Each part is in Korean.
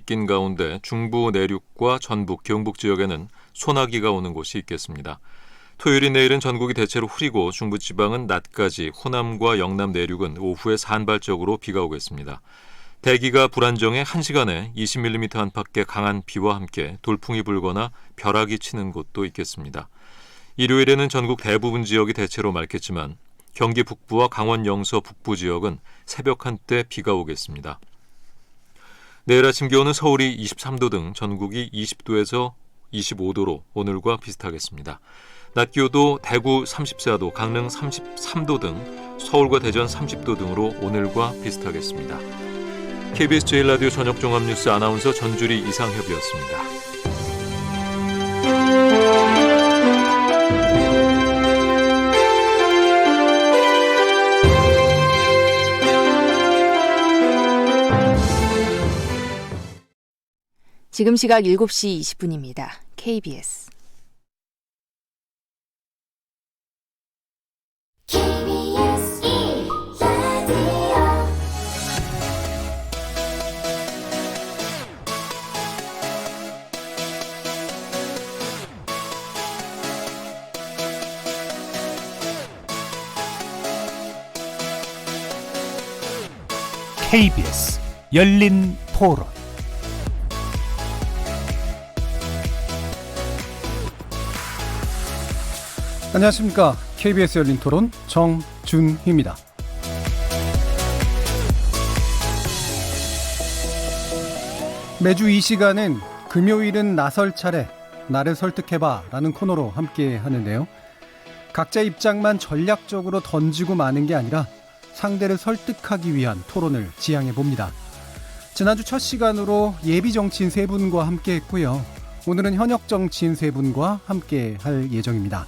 낀 가운데 중부 내륙과 전북, 경북 지역에는 소나기가 오는 곳이 있겠습니다. 토요일인 내일은 전국이 대체로 흐리고 중부지방은 낮까지, 호남과 영남 내륙은 오후에 산발적으로 비가 오겠습니다. 대기가 불안정해 1시간에 20mm 안팎의 강한 비와 함께 돌풍이 불거나 벼락이 치는 곳도 있겠습니다. 일요일에는 전국 대부분 지역이 대체로 맑겠지만 경기 북부와 강원 영서 북부 지역은 새벽 한때 비가 오겠습니다. 내일 아침 기온은 서울이 23도 등 전국이 20도에서 25도로 오늘과 비슷하겠습니다. 낮 기온도 대구 34도, 강릉 33도 등 서울과 대전 30도 등으로 오늘과 비슷하겠습니다. KBS 제1라디오 저녁종합뉴스 아나운서 전주리 이상협이었습니다. 지금 시각 7시 20분입니다. KBS KBS 열린 토론. 안녕하십니까. KBS 열린 토론 정준희입니다. 매주 이 시간은 금요일은 나설 차례, 나를 설득해봐 라는 코너로 함께 하는데요. 각자 입장만 전략적으로 던지고 마는 게 아니라 상대를 설득하기 위한 토론을 지향해 봅니다. 지난주 첫 시간으로 예비 정치인 세 분과 함께 했고요. 오늘은 현역 정치인 세 분과 함께 할 예정입니다.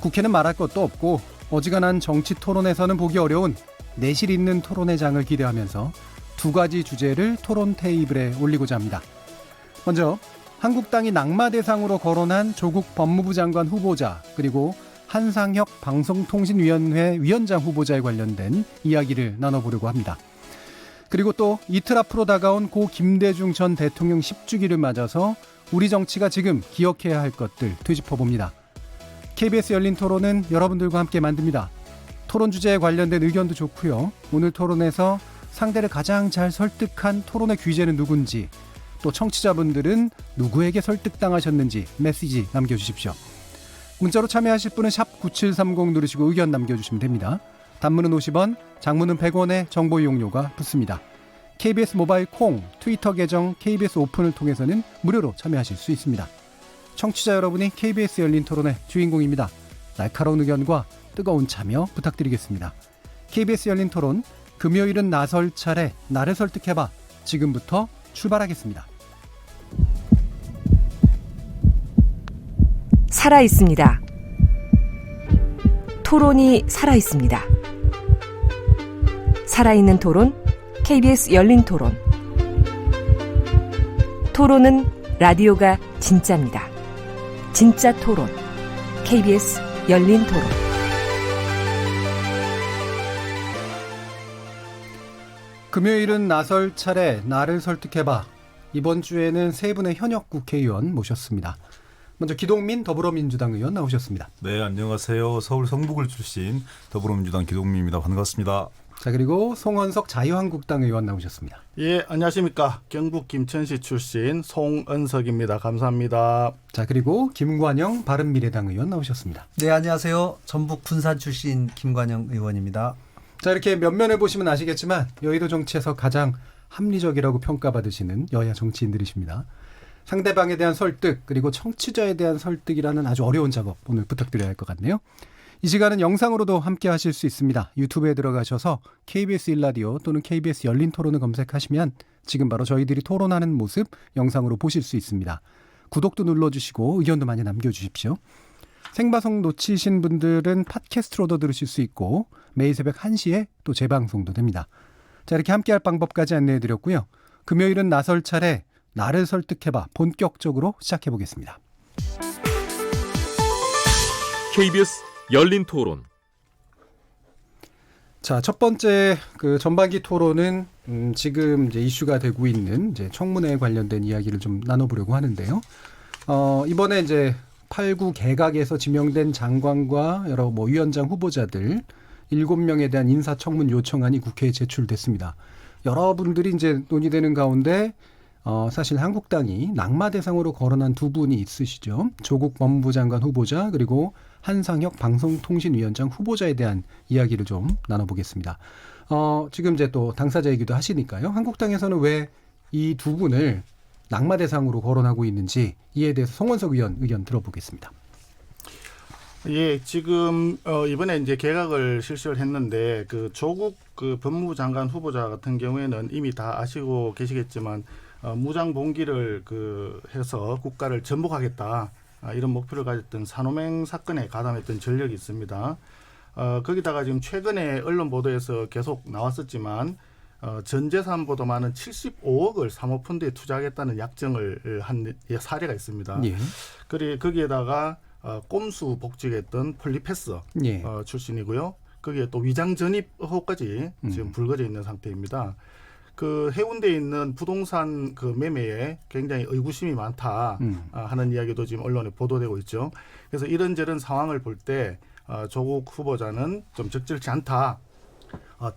국회는 말할 것도 없고 어지간한 정치 토론에서는 보기 어려운 내실 있는 토론의 장을 기대하면서 두 가지 주제를 토론 테이블에 올리고자 합니다. 먼저 한국당이 낙마 대상으로 거론한 조국 법무부 장관 후보자, 그리고 한상혁 방송통신위원회 위원장 후보자에 관련된 이야기를 나눠보려고 합니다. 그리고 또 이틀 앞으로 다가온 고 김대중 전 대통령 10주기를 맞아서 우리 정치가 지금 기억해야 할 것들 되짚어봅니다. KBS 열린 토론은 여러분들과 함께 만듭니다. 토론 주제에 관련된 의견도 좋고요. 오늘 토론에서 상대를 가장 잘 설득한 토론의 귀재는 누군지, 또 청취자분들은 누구에게 설득당하셨는지 메시지 남겨주십시오. 문자로 참여하실 분은 샵 9730 누르시고 의견 남겨주시면 됩니다. 단문은 50원, 장문은 100원의 정보 이용료가 붙습니다. KBS 모바일 콩, 트위터 계정 KBS 오픈을 통해서는 무료로 참여하실 수 있습니다. 청취자 여러분이 KBS 열린 토론의 주인공입니다. 날카로운 의견과 뜨거운 참여 부탁드리겠습니다. KBS 열린 토론, 금요일은 나설 차례, 나를 설득해봐. 지금부터 출발하겠습니다. 살아있습니다. 토론이 살아있습니다. 살아있는 토론, KBS 열린 토론. 토론은 라디오가 진짜입니다. 진짜 토론, KBS 열린 토론. 금요일은 나설 차례, 나를 설득해봐. 이번 주에는 세 분의 현역 국회의원 모셨습니다. 먼저 기동민 더불어민주당 의원 나오셨습니다. 네, 안녕하세요. 서울 성북을 출신 더불어민주당 기동민입니다. 반갑습니다. 자, 그리고 송원석 자유한국당 의원 나오셨습니다. 예, 안녕하십니까. 경북 김천시 출신 송은석입니다. 감사합니다. 자, 그리고 김관영 바른미래당 의원 나오셨습니다. 네, 안녕하세요. 전북 군산 출신 김관영 의원입니다. 자, 이렇게 면면을 보시면 아시겠지만 여의도 정치에서 가장 합리적이라고 평가받으시는 여야 정치인들이십니다. 상대방에 대한 설득, 그리고 청취자에 대한 설득이라는 아주 어려운 작업 오늘 부탁드려야 할 것 같네요. 이 시간은 영상으로도 함께 하실 수 있습니다. 유튜브에 들어가셔서 KBS 1라디오 또는 KBS 열린 토론을 검색하시면 지금 바로 저희들이 토론하는 모습 영상으로 보실 수 있습니다. 구독도 눌러주시고 의견도 많이 남겨주십시오. 생방송 놓치신 분들은 팟캐스트로도 들으실 수 있고 매일 새벽 1시에 또 재방송도 됩니다. 자, 이렇게 함께할 방법까지 안내해드렸고요. 금요일은 나설 차례, 나를 설득해봐 본격적으로 시작해보겠습니다. KBS 열린 토론. 자, 첫 번째 전반기 토론은 지금 이제 이슈가 되고 있는 이제 청문회에 관련된 이야기를 좀 나눠보려고 하는데요. 이번에 이제 8구 개각에서 지명된 장관과 여러 뭐 위원장 후보자들 7명에 대한 인사청문 요청안이 국회에 제출됐습니다. 여러분들이 이제 논의되는 가운데 사실 한국당이 낙마 대상으로 거론한 두 분이 있으시죠. 조국 법무부 장관 후보자 그리고 한상혁 방송통신위원장 후보자에 대한 이야기를 좀 나눠보겠습니다. 지금 이제 또 당사자이기도 하시니까요. 한국당에서는 왜 이 두 분을 낙마 대상으로 거론하고 있는지 이에 대해서 송원석 의원 의견 들어보겠습니다. 예, 지금 이번에 이제 개각을 실시를 했는데 그 조국 그 법무부 장관 후보자 같은 경우에는 이미 다 아시고 계시겠지만 무장 봉기를 해서 국가를 전복하겠다 이런 목표를 가졌던 산호맹 사건에 가담했던 전력이 있습니다. 거기다가 지금 최근에 언론 보도에서 계속 나왔었지만 전 재산보다 많은 75억을 사모펀드에 투자하겠다는 약정을 한 사례가 있습니다. 예. 그리고 거기에다가 꼼수 복직했던 폴리패스 예. 출신이고요. 거기에 또 위장 전입 의혹까지 지금 불거져 있는 상태입니다. 그 해운대에 있는 부동산 그 매매에 굉장히 의구심이 많다 하는 이야기도 지금 언론에 보도되고 있죠. 그래서 이런저런 상황을 볼 때 조국 후보자는 좀 적절치 않다.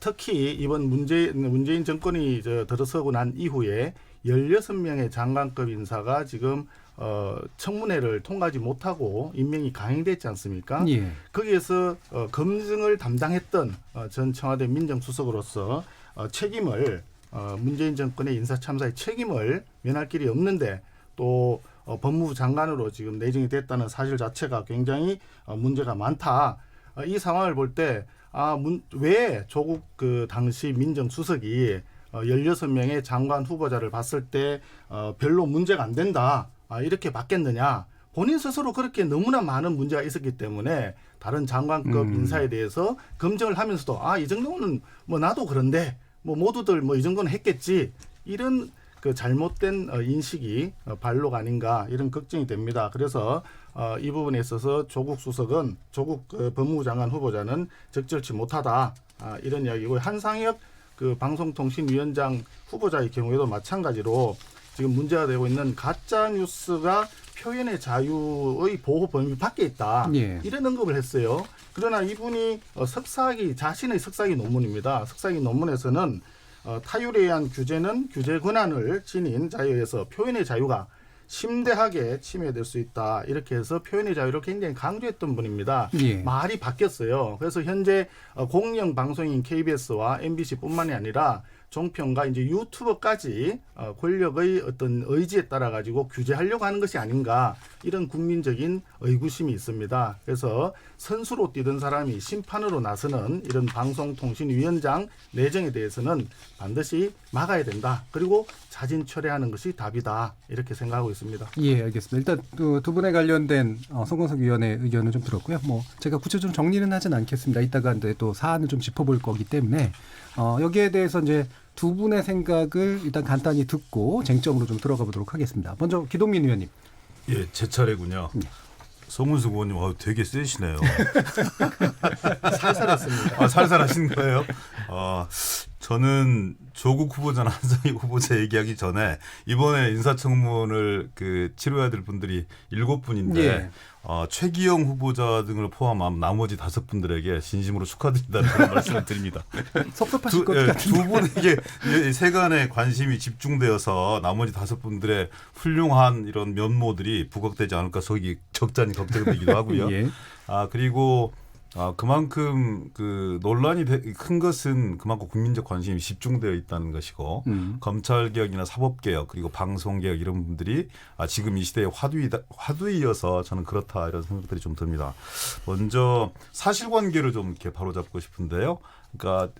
특히 이번 문재인 정권이 들어서고 난 이후에 16명의 장관급 인사가 지금 청문회를 통과하지 못하고 임명이 강행됐지 않습니까? 예. 거기에서 검증을 담당했던 전 청와대 민정수석으로서 책임을 문재인 정권의 인사참사의 책임을 면할 길이 없는데 또 법무부 장관으로 지금 내정이 됐다는 사실 자체가 굉장히 문제가 많다. 이 상황을 볼 때 왜 조국 그 당시 민정수석이 16명의 장관 후보자를 봤을 때 별로 문제가 안 된다. 이렇게 봤겠느냐. 본인 스스로 그렇게 너무나 많은 문제가 있었기 때문에 다른 장관급 인사에 대해서 검증을 하면서도 이 정도는 뭐 나도 그런데 뭐 모두들 뭐 이 정도는 했겠지. 이런 그 잘못된 인식이 반로가 아닌가 이런 걱정이 됩니다. 그래서 이 부분에 있어서 조국 수석은 조국 법무부 장관 후보자는 적절치 못하다 이런 이야기고 한상혁 그 방송통신위원장 후보자의 경우에도 마찬가지로 지금 문제가 되고 있는 가짜 뉴스가 표현의 자유의 보호 범위 밖에 있다. 예. 이런 언급을 했어요. 그러나 이분이 자신의 석사기 논문입니다. 석사기 논문에서는 타율에 의한 규제는 규제 권한을 지닌 자유에 의해서 표현의 자유가 심대하게 침해될 수 있다. 이렇게 해서 표현의 자유를 굉장히 강조했던 분입니다. 예. 말이 바뀌었어요. 그래서 현재 공영 방송인 KBS와 MBC뿐만이 아니라 종편과 이제 유튜버까지 권력의 어떤 의지에 따라 가지고 규제하려고 하는 것이 아닌가 이런 국민적인 의구심이 있습니다. 그래서 선수로 뛰던 사람이 심판으로 나서는 이런 방송통신위원장 내정에 대해서는 반드시 막아야 된다. 그리고 자진 철회하는 것이 답이다. 이렇게 생각하고 있습니다. 예, 알겠습니다. 일단 두 분에 관련된 송건석 위원의 의견을 좀 들었고요. 뭐 제가 구체적으로 정리는 하진 않겠습니다. 이따가 또 사안을 좀 짚어볼 거기 때문에 여기에 대해서 이제 두 분의 생각을 일단 간단히 듣고 쟁점으로 좀 들어가 보도록 하겠습니다. 먼저 기동민 의원님. 예, 제 차례군요. 송은숙 의원님 되게 세시네요. 살살했습니다. 살살하신 거예요? 저는 조국 후보자나 한상혁 후보자 얘기하기 전에 이번에 인사청문을 치러야 될 분들이 7분인데 예. 최기영 후보자 등을 포함한 나머지 5분들에게 진심으로 축하드린다는 그런 말씀을 드립니다. 섭섭하실 것 같은데. 두 분에게 세간의 관심이 집중되어서 나머지 5분들의 훌륭한 이런 면모들이 부각되지 않을까 속이 적잖이 걱정되기도 하고요. 예. 그리고 그만큼 논란이 큰 것은 그만큼 국민적 관심이 집중되어 있다는 것이고 검찰개혁이나 사법개혁 그리고 방송개혁 이런 분들이 지금 이 시대의 화두이어서 저는 그렇다 이런 생각들이 좀 듭니다. 먼저 사실관계를 좀 이렇게 바로잡고 싶은데요. 그러니까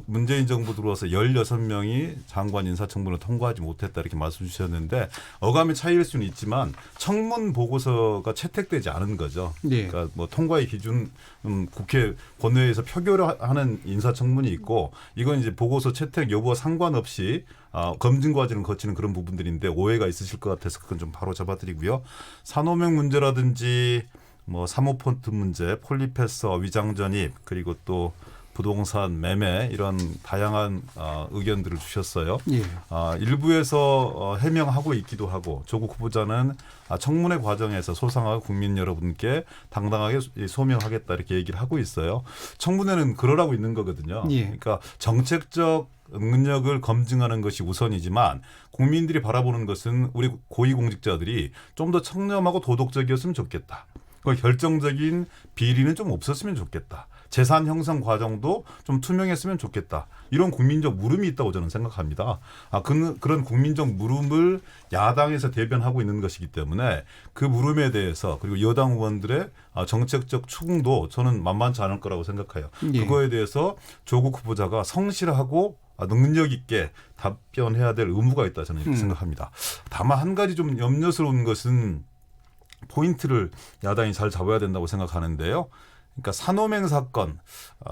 문재인 정부 들어와서 16명이 장관 인사청문을 통과하지 못했다 이렇게 말씀 주셨는데 어감의 차이일 수는 있지만 청문 보고서가 채택되지 않은 거죠. 예. 그러니까 뭐 통과의 기준 국회 본회의에서 표결을 하는 인사청문이 있고 이건 이제 보고서 채택 여부와 상관없이 검증 과정을 거치는 그런 부분들인데 오해가 있으실 것 같아서 그건 좀 바로 잡아드리고요. 산호명 문제라든지 뭐 사모펀드 문제, 폴리패스, 위장 전입 그리고 또 부동산 매매 이런 다양한 의견들을 주셨어요. 예. 일부에서 해명하고 있기도 하고 조국 후보자는 청문회 과정에서 소상하고 국민 여러분께 당당하게 소명하겠다 이렇게 얘기를 하고 있어요. 청문회는 그러라고 있는 거거든요. 예. 그러니까 정책적 능력을 검증하는 것이 우선이지만 국민들이 바라보는 것은 우리 고위공직자들이 좀 더 청렴하고 도덕적이었으면 좋겠다. 그 결정적인 비리는 좀 없었으면 좋겠다. 재산 형성 과정도 좀 투명했으면 좋겠다. 이런 국민적 물음이 있다고 저는 생각합니다. 그런 국민적 물음을 야당에서 대변하고 있는 것이기 때문에 그 물음에 대해서 그리고 여당 의원들의 정책적 추궁도 저는 만만치 않을 거라고 생각해요. 예. 그거에 대해서 조국 후보자가 성실하고 능력 있게 답변해야 될 의무가 있다 저는 이렇게 생각합니다. 다만 한 가지 좀 염려스러운 것은 포인트를 야당이 잘 잡아야 된다고 생각하는데요. 그러니까 산호맹 사건,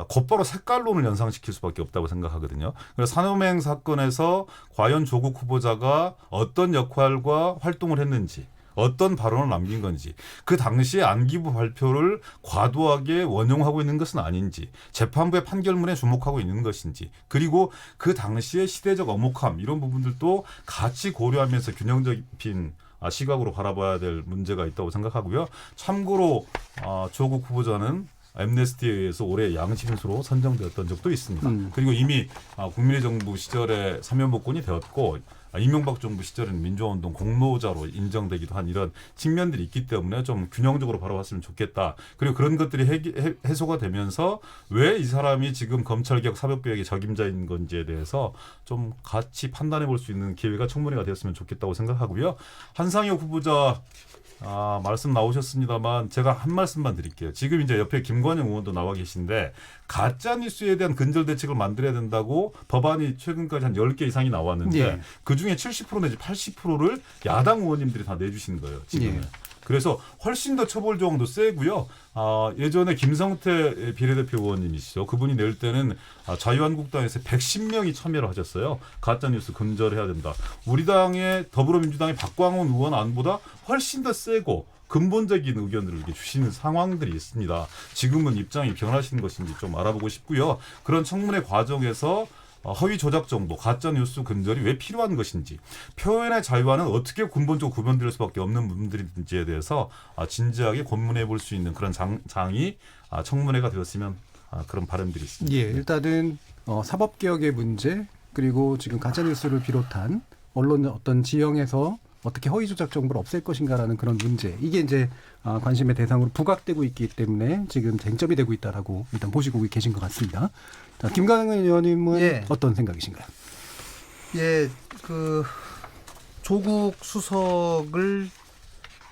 곧바로 색깔론을 연상시킬 수밖에 없다고 생각하거든요. 그래서 산호맹 사건에서 과연 조국 후보자가 어떤 역할과 활동을 했는지, 어떤 발언을 남긴 건지, 그 당시에 안기부 발표를 과도하게 원용하고 있는 것은 아닌지, 재판부의 판결문에 주목하고 있는 것인지, 그리고 그 당시의 시대적 엄혹함 이런 부분들도 같이 고려하면서 균형적인 시각으로 바라봐야 될 문제가 있다고 생각하고요. 참고로 조국 후보자는 엠네스티에 의해서 올해 양심수로 선정되었던 적도 있습니다. 그리고 이미 국민의 정부 시절에 사면복권이 되었고 이명박 정부 시절에는 민주화운동 공로자로 인정되기도 한 이런 측면들이 있기 때문에 좀 균형적으로 바라봤으면 좋겠다. 그리고 그런 것들이 해소가 되면서 왜 이 사람이 지금 검찰개혁 사법개혁의 적임자인 건지에 대해서 좀 같이 판단해 볼 수 있는 기회가 청문회가 되었으면 좋겠다고 생각하고요. 한상혁 후보자 말씀 나오셨습니다만 제가 한 말씀만 드릴게요. 지금 이제 옆에 김관영 의원도 나와 계신데 가짜 뉴스에 대한 근절 대책을 만들어야 된다고 법안이 최근까지 한 10개 이상이 나왔는데 예. 그중에 70% 내지 80%를 야당 의원님들이 다 내주신 거예요. 지금은. 예. 그래서 훨씬 더 처벌 조항도 세고요. 예전에 김성태 비례대표 의원님이시죠. 그분이 낼 때는 자유한국당에서 110명이 참여를 하셨어요. 가짜뉴스 근절해야 된다. 우리 당의 더불어민주당의 박광훈 의원 안보다 훨씬 더 세고 근본적인 의견들을 이렇게 주시는 상황들이 있습니다. 지금은 입장이 변하신 것인지 좀 알아보고 싶고요. 그런 청문회 과정에서 허위 조작 정보, 가짜 뉴스 근절이 왜 필요한 것인지, 표현의 자유와는 어떻게 근본적으로 구분될 수밖에 없는 부분들인지에 대해서 진지하게 고민해 볼 수 있는 그런 장이 청문회가 되었으면 그런 바람들이 있습니다. 예, 일단은 사법개혁의 문제 그리고 지금 가짜뉴스를 비롯한 언론 어떤 지형에서 어떻게 허위 조작 정보를 없앨 것인가라는 그런 문제, 이게 이제 관심의 대상으로 부각되고 있기 때문에 지금 쟁점이 되고 있다라고 일단 보시고 계신 것 같습니다. 자, 김관영 의원님은 예. 어떤 생각이신가요? 예, 그 조국 수석을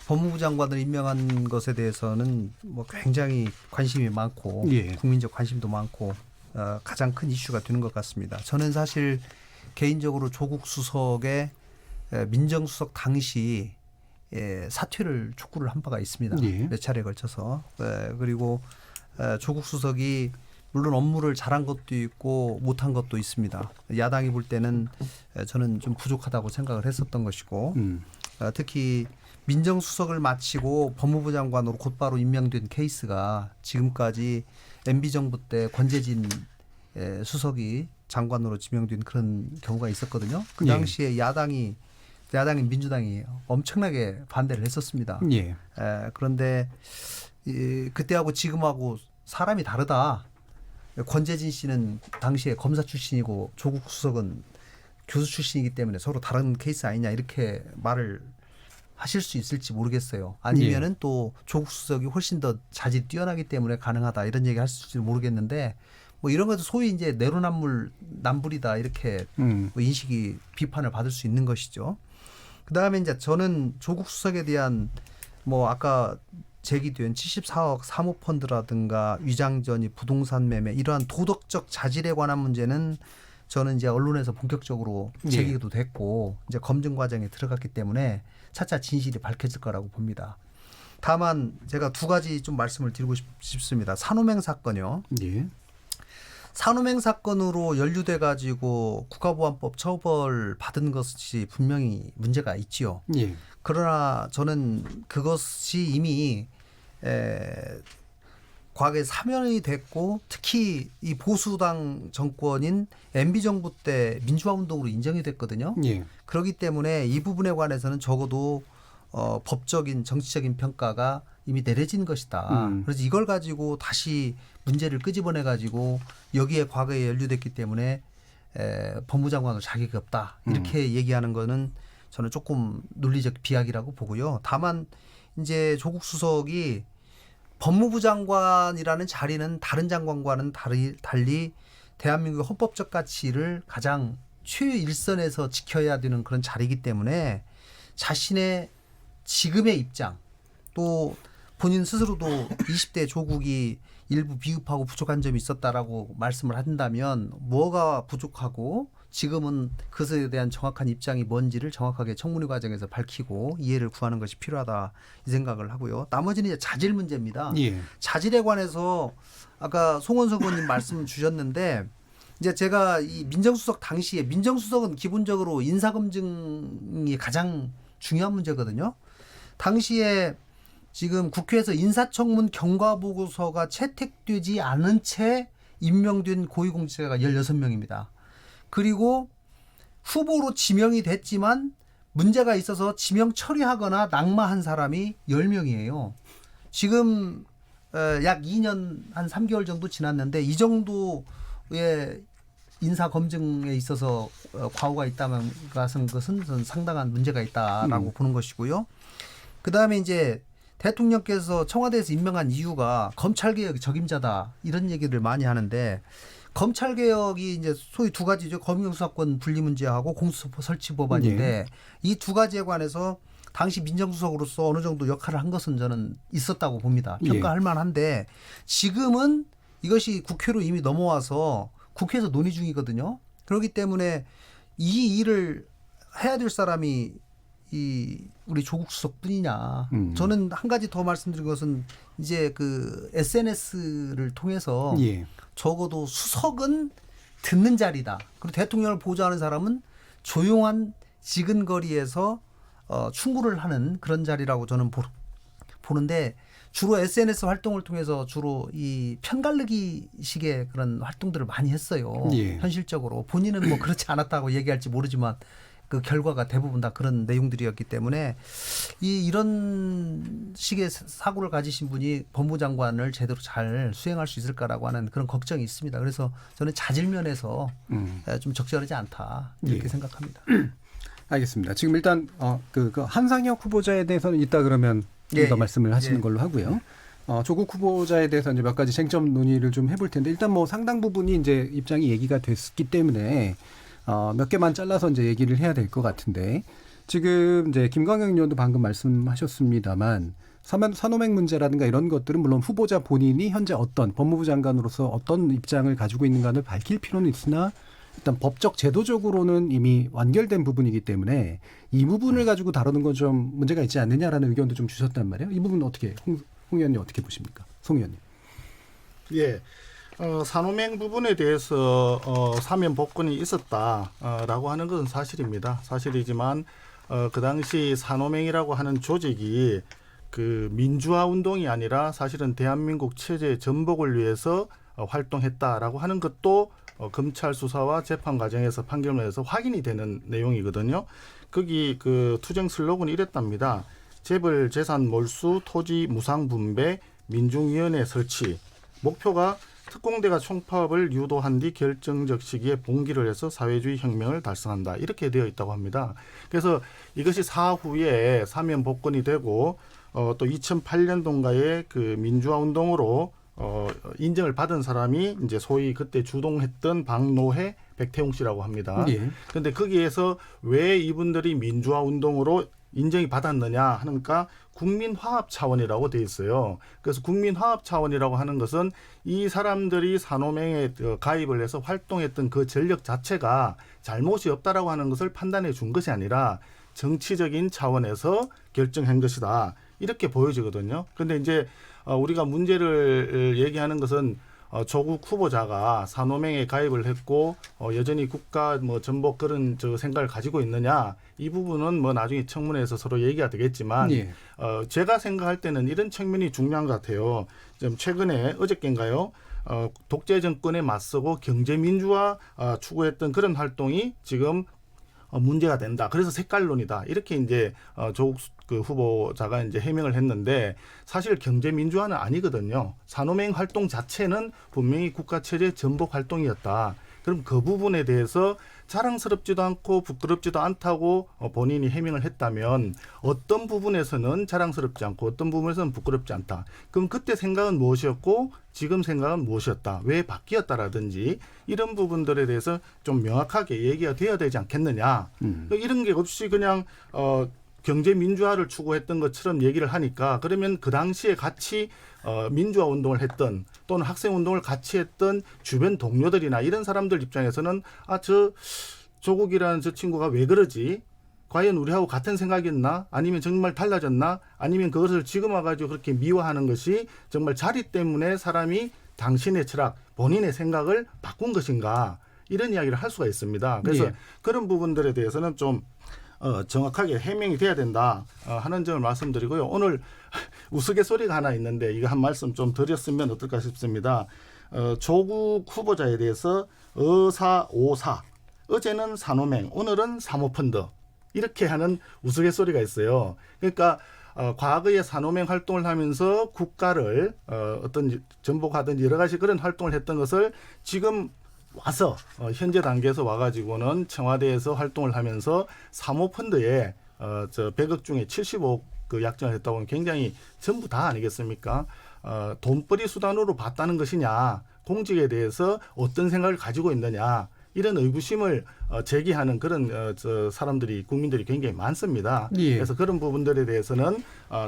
법무부 장관을 임명한 것에 대해서는 뭐 굉장히 관심이 많고 예. 국민적 관심도 많고 가장 큰 이슈가 되는 것 같습니다. 저는 사실 개인적으로 조국 수석의 민정수석 당시 사퇴를 촉구를 한 바가 있습니다. 예. 몇 차례에 걸쳐서. 그리고 조국 수석이 물론 업무를 잘한 것도 있고 못한 것도 있습니다. 야당이 볼 때는 저는 좀 부족하다고 생각을 했었던 것이고 특히 민정수석을 마치고 법무부 장관으로 곧바로 임명된 케이스가 지금까지 MB정부 때 권재진 수석이 장관으로 지명된 그런 경우가 있었거든요. 그 당시에 야당이 민주당이 엄청나게 반대를 했었습니다. 예. 그런데 그때하고 지금하고 사람이 다르다. 권재진 씨는 당시에 검사 출신이고 조국 수석은 교수 출신이기 때문에 서로 다른 케이스 아니냐 이렇게 말을 하실 수 있을지 모르겠어요. 아니면은 또 조국 수석이 훨씬 더 자질이 뛰어나기 때문에 가능하다 이런 얘기 할 수 있을지 모르겠는데 뭐 이런 것도 소위 이제 내로남불이다 이렇게 뭐 인식이 비판을 받을 수 있는 것이죠. 그다음에 이제 저는 조국 수석에 대한 뭐 아까 제기된 74억 사모펀드라든가 위장전입, 부동산 매매 이러한 도덕적 자질에 관한 문제는 저는 이제 언론에서 본격적으로 제기도 됐고 이제 검증 과정에 들어갔기 때문에 차차 진실이 밝혀질 거라고 봅니다. 다만 제가 두 가지 좀 말씀을 드리고 싶습니다. 산호맹 사건이요. 예. 산호맹 사건으로 연루돼 가지고 국가보안법 처벌 받은 것이 분명히 문제가 있지요. 과거에 사면이 됐고 특히 이 보수당 정권인 MB 정부 때 민주화 운동으로 인정이 됐거든요. 예. 그렇기 때문에 이 부분에 관해서는 적어도 법적인 정치적인 평가가 이미 내려진 것이다. 그래서 이걸 가지고 다시 문제를 끄집어내 가지고 여기에 과거에 연루됐기 때문에 법무장관으로 자격이 없다. 이렇게 얘기하는 거는 저는 조금 논리적 비약이라고 보고요. 다만 이제 조국 수석이 법무부 장관이라는 자리는 다른 장관과는 달리 대한민국의 헌법적 가치를 가장 최일선에서 지켜야 되는 그런 자리이기 때문에 자신의 지금의 입장 또 본인 스스로도 20대 조국이 일부 비읍하고 부족한 점이 있었다라고 말씀을 한다면 뭐가 부족하고 지금은 그것에 대한 정확한 입장이 뭔지를 정확하게 청문회 과정에서 밝히고 이해를 구하는 것이 필요하다 이 생각을 하고요. 나머지는 이제 자질 문제입니다. 예. 자질에 관해서 아까 송원석 의원님 말씀 주셨는데 이제 제가 이 민정수석 당시에 민정수석은 기본적으로 인사검증이 가장 중요한 문제거든요. 당시에 지금 국회에서 인사청문 경과보고서가 채택되지 않은 채 임명된 고위공직자가 16명입니다. 그리고 후보로 지명이 됐지만 문제가 있어서 지명 처리하거나 낙마한 사람이 10명이에요. 지금 약 2년 한 3개월 정도 지났는데 이 정도의 인사 검증에 있어서 과오가 있다면 그것은 상당한 문제가 있다라고 보는 것이고요. 그다음에 이제 대통령께서 청와대에서 임명한 이유가 검찰개혁 적임자다 이런 얘기를 많이 하는데 검찰개혁이 이제 소위 두 가지죠. 검경수사권 분리 문제하고 공수처 설치 법안인데 이 두 가지에 관해서 당시 민정수석으로서 어느 정도 역할을 한 것은 저는 있었다고 봅니다. 평가할 만한데 지금은 이것이 국회로 이미 넘어와서 국회에서 논의 중이거든요. 그렇기 때문에 이 일을 해야 될 사람이 이 우리 조국 수석뿐이냐. 저는 한 가지 더 말씀드린 것은 이제 그 SNS를 통해서 적어도 수석은 듣는 자리다. 그리고 대통령을 보좌하는 사람은 조용한 지근거리에서 충고를 하는 그런 자리라고 저는 보는데 주로 SNS 활동을 통해서 주로 이 편가르기 식의 그런 활동들을 많이 했어요. 현실적으로 본인은 뭐 그렇지 않았다고 얘기할지 모르지만 그 결과가 대부분 다 그런 내용들이었기 때문에 이런 식의 사고를 가지신 분이 법무장관을 제대로 잘 수행할 수 있을까라고 하는 그런 걱정이 있습니다. 그래서 저는 자질면에서 좀 적절하지 않다 이렇게 생각합니다. 알겠습니다. 지금 일단 그 한상혁 후보자에 대해서는 이따 그러면 좀 더 말씀을 하시는 걸로 하고요. 조국 후보자에 대해서 이제 몇 가지 쟁점 논의를 좀 해볼 텐데 일단 뭐 상당 부분이 이제 입장이 얘기가 됐기 때문에 몇 개만 잘라서 이제 얘기를 해야 될 것 같은데 지금 이제 김광영 의원도 방금 말씀하셨습니다만 산호맹 문제라든가 이런 것들은 물론 후보자 본인이 현재 어떤 법무부 장관으로서 어떤 입장을 가지고 있는가를 밝힐 필요는 있으나 일단 법적 제도적으로는 이미 완결된 부분이기 때문에 이 부분을 가지고 다루는 건 좀 문제가 있지 않느냐라는 의견도 좀 주셨단 말이에요. 이 부분은 어떻게 홍 의원님 어떻게 보십니까? 송 의원님. 예. 산호맹 부분에 대해서 사면 복권이 있었다라고 하는 것은 사실입니다. 사실이지만 그 당시 산호맹이라고 하는 조직이 그 민주화 운동이 아니라 사실은 대한민국 체제 전복을 위해서 활동했다라고 하는 것도 검찰 수사와 재판 과정에서 판결문에서 확인이 되는 내용이거든요. 거기 그 투쟁 슬로건이 이랬답니다. 재벌 재산 몰수, 토지 무상 분배, 민중위원회 설치. 목표가 특공대가 총파업을 유도한 뒤 결정적 시기에 봉기를 해서 사회주의 혁명을 달성한다. 이렇게 되어 있다고 합니다. 그래서 이것이 사후에 사면 복권이 되고 또 2008년도인가에 그 민주화 운동으로 인정을 받은 사람이 이제 소위 그때 주동했던 박노해, 백태웅 씨라고 합니다. 그런데 거기에서 왜 이분들이 민주화 운동으로 인정이 받았느냐 하니까 국민화합 차원이라고 돼 있어요. 그래서 국민화합 차원이라고 하는 것은 이 사람들이 산호맹에 가입을 해서 활동했던 그 전력 자체가 잘못이 없다라고 하는 것을 판단해 준 것이 아니라 정치적인 차원에서 결정한 것이다. 이렇게 보여지거든요. 그런데 이제 우리가 문제를 얘기하는 것은 조국 후보자가 산호맹에 가입을 했고 여전히 국가 뭐 전복 그런 생각을 가지고 있느냐 이 부분은 뭐 나중에 청문회에서 서로 얘기가 되겠지만 예. 제가 생각할 때는 이런 측면이 중요한 것 같아요. 좀 최근에 어저께인가요? 독재 정권에 맞서고 경제 민주화 추구했던 그런 활동이 지금 문제가 된다. 그래서 색깔론이다. 이렇게 이제 조국 그 후보자가 이제 해명을 했는데 사실 경제 민주화는 아니거든요. 산호맹 활동 자체는 분명히 국가 체제 전복 활동이었다. 그럼 그 부분에 대해서 자랑스럽지도 않고 부끄럽지도 않다고 본인이 해명을 했다면 어떤 부분에서는 자랑스럽지 않고 어떤 부분에서는 부끄럽지 않다. 그럼 그때 생각은 무엇이었고 지금 생각은 무엇이었다. 왜 바뀌었다라든지 이런 부분들에 대해서 좀 명확하게 얘기가 돼야 되지 않겠느냐. 이런 게 없이 그냥 경제 민주화를 추구했던 것처럼 얘기를 하니까 그러면 그 당시에 같이 민주화 운동을 했던 또는 학생 운동을 같이 했던 주변 동료들이나 이런 사람들 입장에서는 저 조국이라는 저 친구가 왜 그러지? 과연 우리하고 같은 생각이었나? 아니면 정말 달라졌나? 아니면 그것을 지금 와가지고 그렇게 미워하는 것이 정말 자리 때문에 사람이 당신의 철학, 본인의 생각을 바꾼 것인가? 이런 이야기를 할 수가 있습니다. 그래서 그런 부분들에 대해서는 좀 정확하게 해명이 돼야 된다 하는 점을 말씀드리고요. 오늘 우스갯소리가 하나 있는데 이거 한 말씀 좀 드렸으면 어떨까 싶습니다. 조국 후보자에 대해서 의사오사, 어제는 산호맹, 오늘은 사모펀드 이렇게 하는 우스갯소리가 있어요. 그러니까 과거에 산호맹 활동을 하면서 국가를 어떤 전복하든지 여러 가지 그런 활동을 했던 것을 지금 와서 현재 단계에서 와가지고는 청와대에서 활동을 하면서 사모펀드에 100억 중에 75억 그 약정을 했다고 하면 굉장히 전부 다 아니겠습니까? 돈벌이 수단으로 봤다는 것이냐, 공직에 대해서 어떤 생각을 가지고 있느냐 이런 의구심을 제기하는 그런 사람들이 국민들이 굉장히 많습니다. 예. 그래서 그런 부분들에 대해서는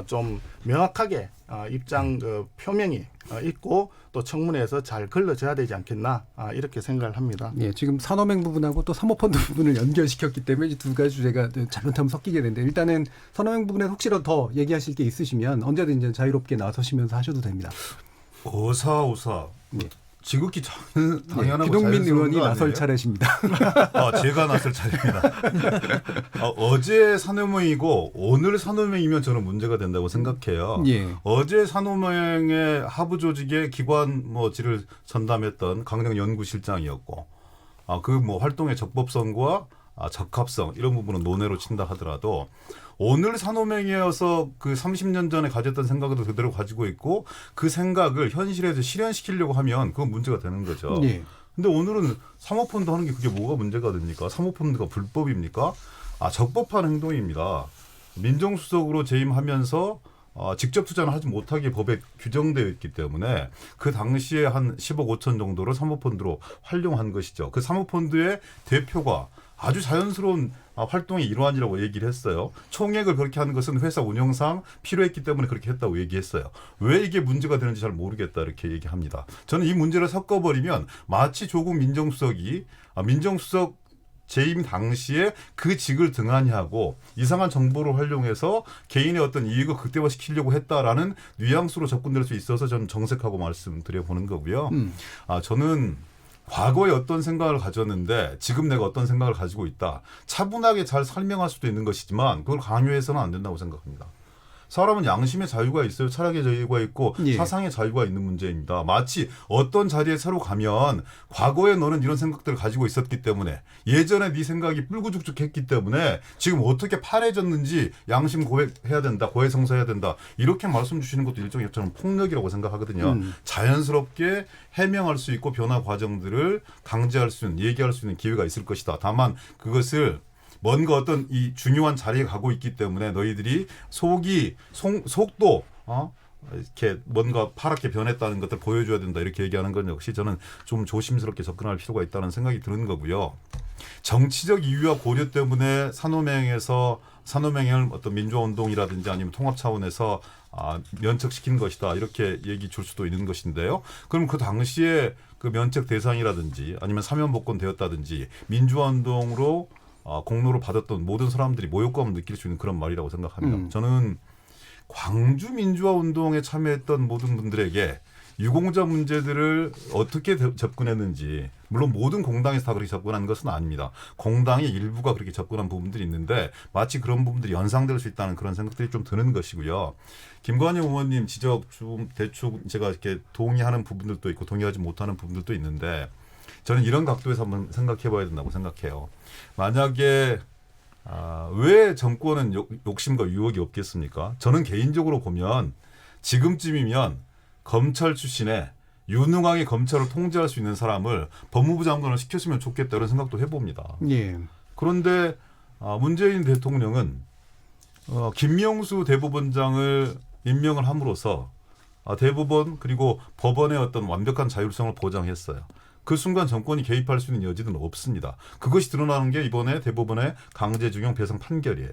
좀 명확하게 입장 표명이 있고 또 청문회에서 잘 걸러져야 되지 않겠나 이렇게 생각을 합니다. 예, 지금 산호맹 부분하고 또 사모펀드 부분을 연결시켰기 때문에 이 두 가지 주제가 잘못하면 섞이게 되는데 일단은 산호맹 부분에 혹시라도 더 얘기하실 게 있으시면 언제든지 자유롭게 나서시면서 하셔도 됩니다. 오사 네. 지극히 당연하고 기동민 자연스러운 의원이 거 나설 아니에요? 차례십니다. 제가 나설 차례입니다. 어제 산호맹이고 오늘 산호맹이면 저는 문제가 된다고 생각해요. 예. 어제 산호맹의 하부 조직의 기관 지를 전담했던 강령 연구실장이었고, 그 활동의 적법성과 적합성 이런 부분은 논외로 친다 하더라도 오늘 산호맹이어서 그 30년 전에 가졌던 생각을 그대로 가지고 있고 그 생각을 현실에서 실현시키려고 하면 그건 문제가 되는 거죠. 예. 근데 오늘은 사모펀드 하는 게 그게 뭐가 문제가 됩니까? 사모펀드가 불법입니까? 적법한 행동입니다. 민정수석으로 재임하면서 직접 투자는 하지 못하게 법에 규정되어 있기 때문에 그 당시에 한 10억 5천 정도를 사모펀드로 활용한 것이죠. 그 사모펀드의 대표가 아주 자연스러운 활동의 일환이라고 얘기를 했어요. 총액을 그렇게 하는 것은 회사 운영상 필요했기 때문에 그렇게 했다고 얘기했어요. 왜 이게 문제가 되는지 잘 모르겠다 이렇게 얘기합니다. 저는 이 문제를 섞어버리면 마치 조국 민정수석이 민정수석 재임 당시에 그 직을 등한히 하고 이상한 정보를 활용해서 개인의 어떤 이익을 극대화시키려고 했다라는 뉘앙스로 접근될 수 있어서 저는 정색하고 말씀드려보는 거고요. 저는 과거에 어떤 생각을 가졌는데 지금 내가 어떤 생각을 가지고 있다. 차분하게 잘 설명할 수도 있는 것이지만 그걸 강요해서는 안 된다고 생각합니다. 사람은 양심의 자유가 있어요. 철학의 자유가 있고 사상의 자유가 있는 문제입니다. 마치 어떤 자리에 새로 가면 과거에 너는 이런 생각들을 가지고 있었기 때문에 예전에 네 생각이 뿔구죽죽했기 때문에 지금 어떻게 파래졌는지 양심 고백해야 된다. 고해성사해야 된다. 이렇게 말씀 주시는 것도 일종의 저는 폭력이라고 생각하거든요. 자연스럽게 해명할 수 있고 변화 과정들을 강제할 수 있는 얘기할 수 있는 기회가 있을 것이다. 다만 그것을 뭔가 어떤 이 중요한 자리에 가고 있기 때문에 너희들이 속도 이렇게 뭔가 파랗게 변했다는 것들 보여줘야 된다 이렇게 얘기하는 건 역시 저는 좀 조심스럽게 접근할 필요가 있다는 생각이 드는 거고요. 정치적 이유와 고려 때문에 산호맹을 어떤 민주화운동이라든지 아니면 통합 차원에서 면책시킨 것이다 이렇게 얘기 줄 수도 있는 것인데요. 그럼 그 당시에 그 면책 대상이라든지 아니면 사면복권 되었다든지 민주화운동으로 공로를 받았던 모든 사람들이 모욕감을 느낄 수 있는 그런 말이라고 생각합니다. 저는 광주 민주화 운동에 참여했던 모든 분들에게 유공자 문제들을 어떻게 접근했는지 물론 모든 공당에서 다 그렇게 접근하는 것은 아닙니다. 공당의 일부가 그렇게 접근한 부분들이 있는데 마치 그런 부분들이 연상될 수 있다는 그런 생각들이 좀 드는 것이고요. 김관영 의원님 지적 좀 대충 제가 이렇게 동의하는 부분들도 있고 동의하지 못하는 부분들도 있는데 저는 이런 각도에서 한번 생각해 봐야 된다고 생각해요. 만약에 왜 정권은 욕심과 유혹이 없겠습니까? 저는 개인적으로 보면 지금쯤이면 검찰 출신의 유능하게 검찰을 통제할 수 있는 사람을 법무부 장관을 시켰으면 좋겠다 이런 생각도 해봅니다. 예. 그런데 문재인 대통령은 김명수 대법원장을 임명을 함으로써 대법원 그리고 법원의 어떤 완벽한 자율성을 보장했어요. 그 순간 정권이 개입할 수 있는 여지는 없습니다. 그것이 드러나는 게 이번에 대법원의 강제징용 배상 판결이에요.